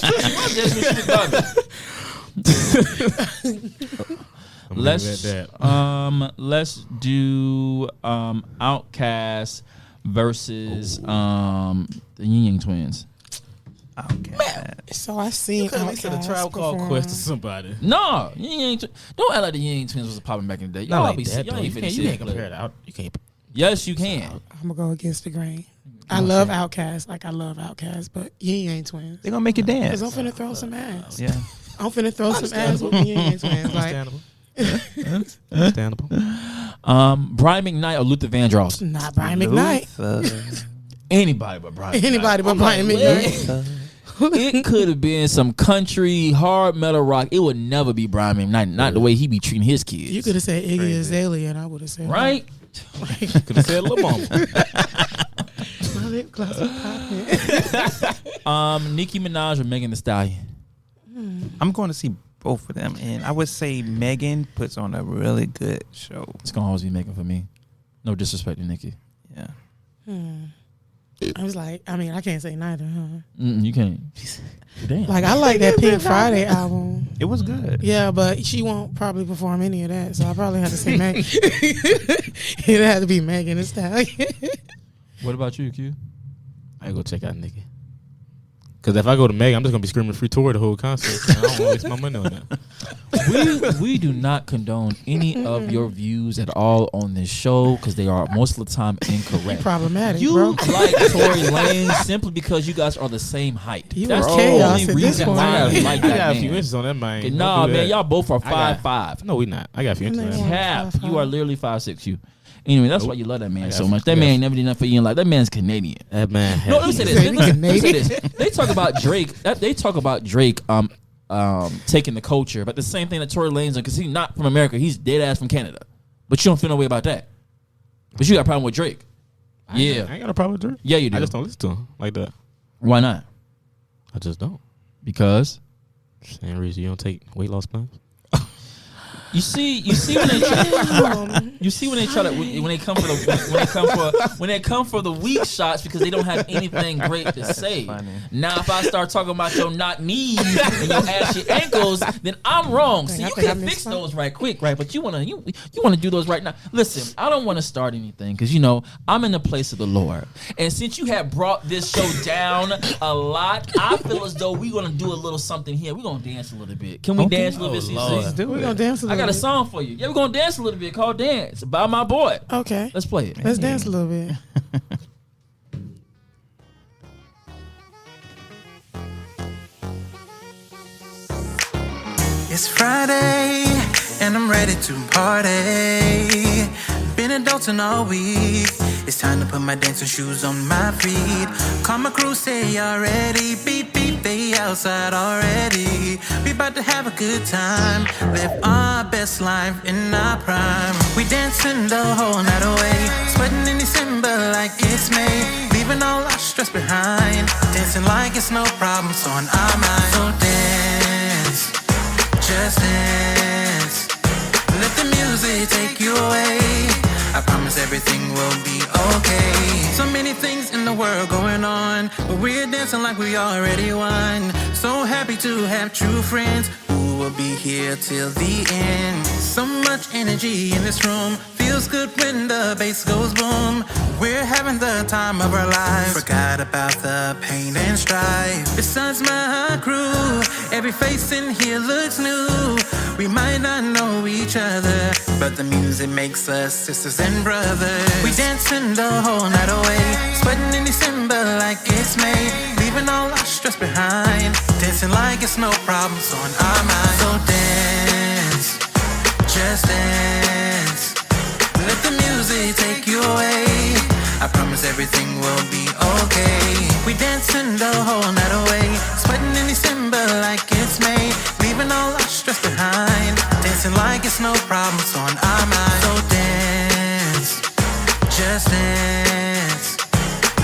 true. She was dancing when she was Bobby. Let's do Outkast versus the Yin Yang Twins. Outkast. So I seen Outkast Tribe Called perform. Quest to somebody. No, Yin Yang don't act like the Yin Yang Twins was popping back in the day. Not Y'all like be that, y'all though. ain't You finna can't compare it out. You can't. Yes, you can. I'm gonna go against the grain. I love Outkast, like I love Outkast, but Yin Yang Twins. They gonna make you dance. Cause I'm finna throw some ass. Yeah. I'm finna throw some ass with the Yin Yang Twins. Like, Understandable. Brian McKnight or Luther Vandross? not Brian McKnight. Anybody but Brian. Anybody but Brian McKnight. It could have been some country hard metal rock. It would never be Brian McKnight. Not the way he be treating his kids. You could have said Iggy Azalea, and I would have said right. Could have said Lil Mama. My lip gloss was popping. Nicki Minaj or Megan Thee Stallion? I'm going to see both of them, and I would say Megan puts on a really good show. It's gonna always be Megan for me. No disrespect to Nicki. Yeah. I was like, I mean, I can't say neither, huh? You can't. Damn. Like, I like that Pink Friday album. It was good. Yeah, but she won't probably perform any of that, so I probably have to say Megan. It had to be Megan Thee Stallion. What about you, Q? I go check out Nicki. Because if I go to Meg, I'm just gonna be screaming free tour the whole concert. I don't want to waste my money on that. We do not condone any of your views at all on this show because they are most of the time incorrect. Problematic, You bro. like Tory Lanez simply because you guys are the same height. You That's are the chaos only at this reason point. why I like I that got a few man. inches on that man. Nah, Don't do man, that. y'all both are I got- 5'5". No, we not. I got a few inches on that man. Cap, 5'5". you are literally 5'6". You. Anyway, that's why you love that man I so got- much. That I got- man never did nothing for you in life. That man's Canadian. That man. No, let me say this. Say Let me say Canadian. this. They talk about Drake. They talk about Drake taking the culture, but the same thing that Tory Lanez because he's not from America. He's dead ass from Canada. But you don't feel no way about that. But you got a problem with Drake. I ain't got a problem with Drake. Yeah, you do. I just don't listen to him like that. Why not? I just don't. Because Same reason you don't take weight loss plans. you see when they try, you see when they try to when they come for the weak shots because they don't have anything great to say. Now if I start talking about your not knees and your ashy ankles, then I'm wrong. See, you can fix those right quick, right? But you wanna do those right now. Listen, I don't want to start anything because I'm in the place of the Lord, and since you have brought this show down a lot, I feel as though we're gonna do a little something here. We're gonna dance a little bit. Can we dance a little bit? CC? We're gonna dance a I little got a bit. song for you. Yeah, we're gonna dance a little bit called "Dance" by my boy. Okay. Let's play it. Let's dance a little bit. It's Friday, and I'm ready to party. Been adulting all week. It's time to put my dancing shoes on my feet. Call my crew, say y'all ready. Beep, beep, they outside already. We about to have a good time. Live our best life in our prime. We dancing the whole night away. Sweating in December like it's May. Leaving all our stress behind. Dancing like it's no problem, so on our mind. So dance. Just dance. Let the music take you away. I promise everything will be okay. So many things in the world going on, but we're dancing like we already won. So happy to have true friends who will be here till the end. So much energy in this room. Feels good when the bass goes boom. We're having the time of our lives. Forgot about the pain and strife. Besides my crew, every face in here looks new. We might not know each other, but the music makes us sisters and brothers. We dancing the whole night away. Sweating in December like it's May. Leaving all our stress behind. Dancing like it's no problem, so on our mind. So dance, just dance. Let the music take you away. I promise everything will be okay. We dancing the whole night away. Sweating in December like it's May. Leaving all our stress behind. Dancing like it's no problem, so on our mind. So dance, just dance.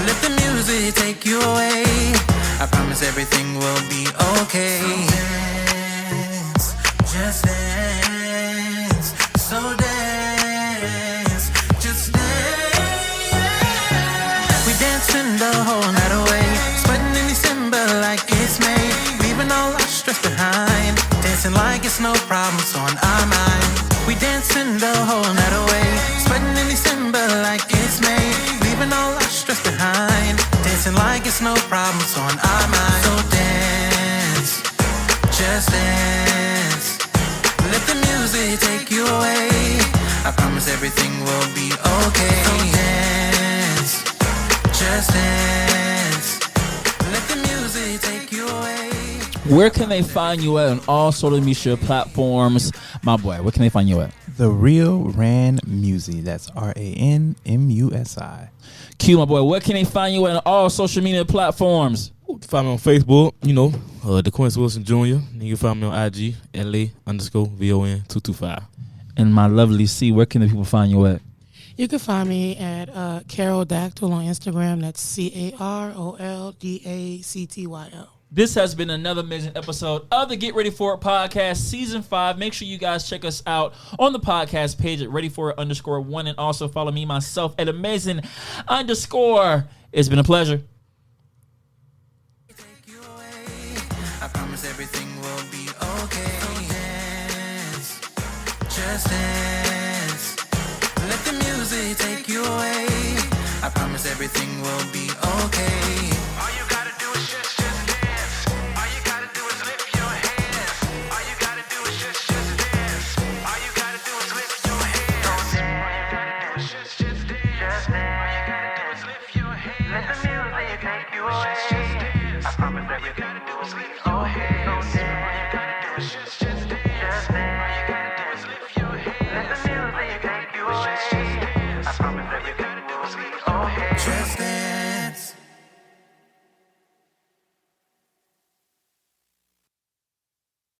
Let the music take you away. I promise everything will be okay. So dance, just dance. So dance, just dance. We dancing the whole night away. Sweating in December like it's May. Leaving all our stress behind. Dancing like it's no problem, so on our mind. We dancing the whole night away. Sweating in December like it's May. Leaving all our stress behind. Dancing like it's no problem, so on our mind. So dance, just dance. Let the music take you away. I promise everything will be okay. So dance, just dance. Let the music take you away. Where can they find you at on all social media platforms? My boy, where can they find you at? The Real Ranmusi. That's RANMUSI. Q, my boy, where can they find you at on all social media platforms? Find me on Facebook, the Quincy Wilson Jr. You can find me on IG, LA_VON225. And my lovely C, where can the people find you at? You can find me at Carol Dactyl on Instagram. That's CAROLDACTYL. This has been another amazing episode of the Get Ready For It podcast, season 5. Make sure you guys check us out on the podcast page at readyforit_1 and also follow me myself at amazing_. It's been a pleasure. I promise everything will be okay. Dance, just dance. Let the music take you away. I promise everything will be okay.